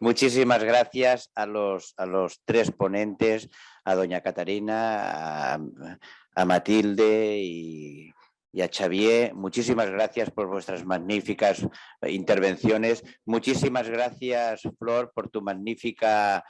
Muchísimas gracias a los tres ponentes, a doña Catarina, a Matilde y a Xavier. Muchísimas gracias por vuestras magníficas intervenciones. Muchísimas gracias, Flor, por tu magnífica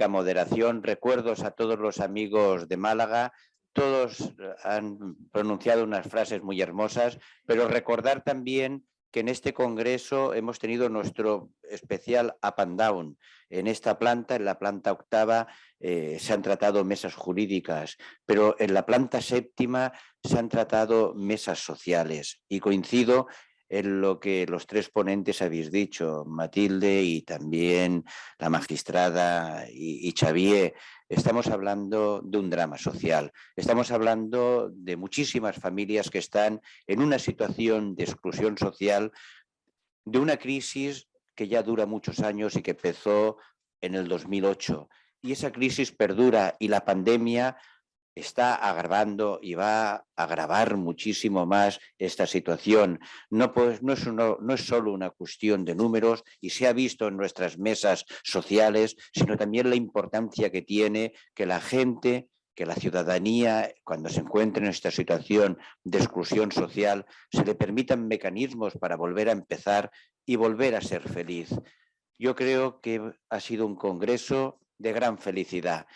moderación. Recuerdos a todos los amigos de Málaga. Todos han pronunciado unas frases muy hermosas, pero recordar también que en este congreso hemos tenido nuestro especial up and down. En esta planta, en la planta octava, se han tratado mesas jurídicas, pero en la planta séptima se han tratado mesas sociales. Y coincido en lo que los tres ponentes habéis dicho, Matilde y también la magistrada y Xavier. Estamos hablando de un drama social, estamos hablando de muchísimas familias que están en una situación de exclusión social, de una crisis que ya dura muchos años y que empezó en el 2008. Y esa crisis perdura y la pandemia está agravando y va a agravar muchísimo más esta situación. No es solo una cuestión de números y se ha visto en nuestras mesas sociales, sino también la importancia que tiene que la gente, que la ciudadanía, cuando se encuentre en esta situación de exclusión social, se le permitan mecanismos para volver a empezar y volver a ser feliz. Yo creo que ha sido un congreso de gran felicidad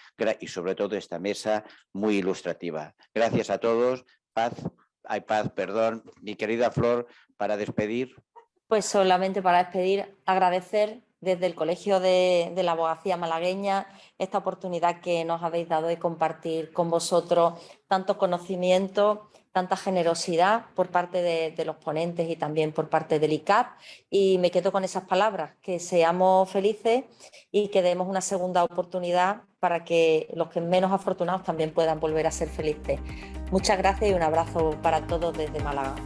y sobre todo esta mesa muy ilustrativa. Gracias a todos. Perdón, mi querida Flor, para despedir. Pues solamente para despedir, agradecer desde el Colegio de la Abogacía Malagueña esta oportunidad que nos habéis dado de compartir con vosotros tanto conocimiento, tanta generosidad por parte de los ponentes y también por parte del ICAP, y me quedo con esas palabras, que seamos felices y que demos una segunda oportunidad para que los que menos afortunados también puedan volver a ser felices. Muchas gracias y un abrazo para todos desde Málaga.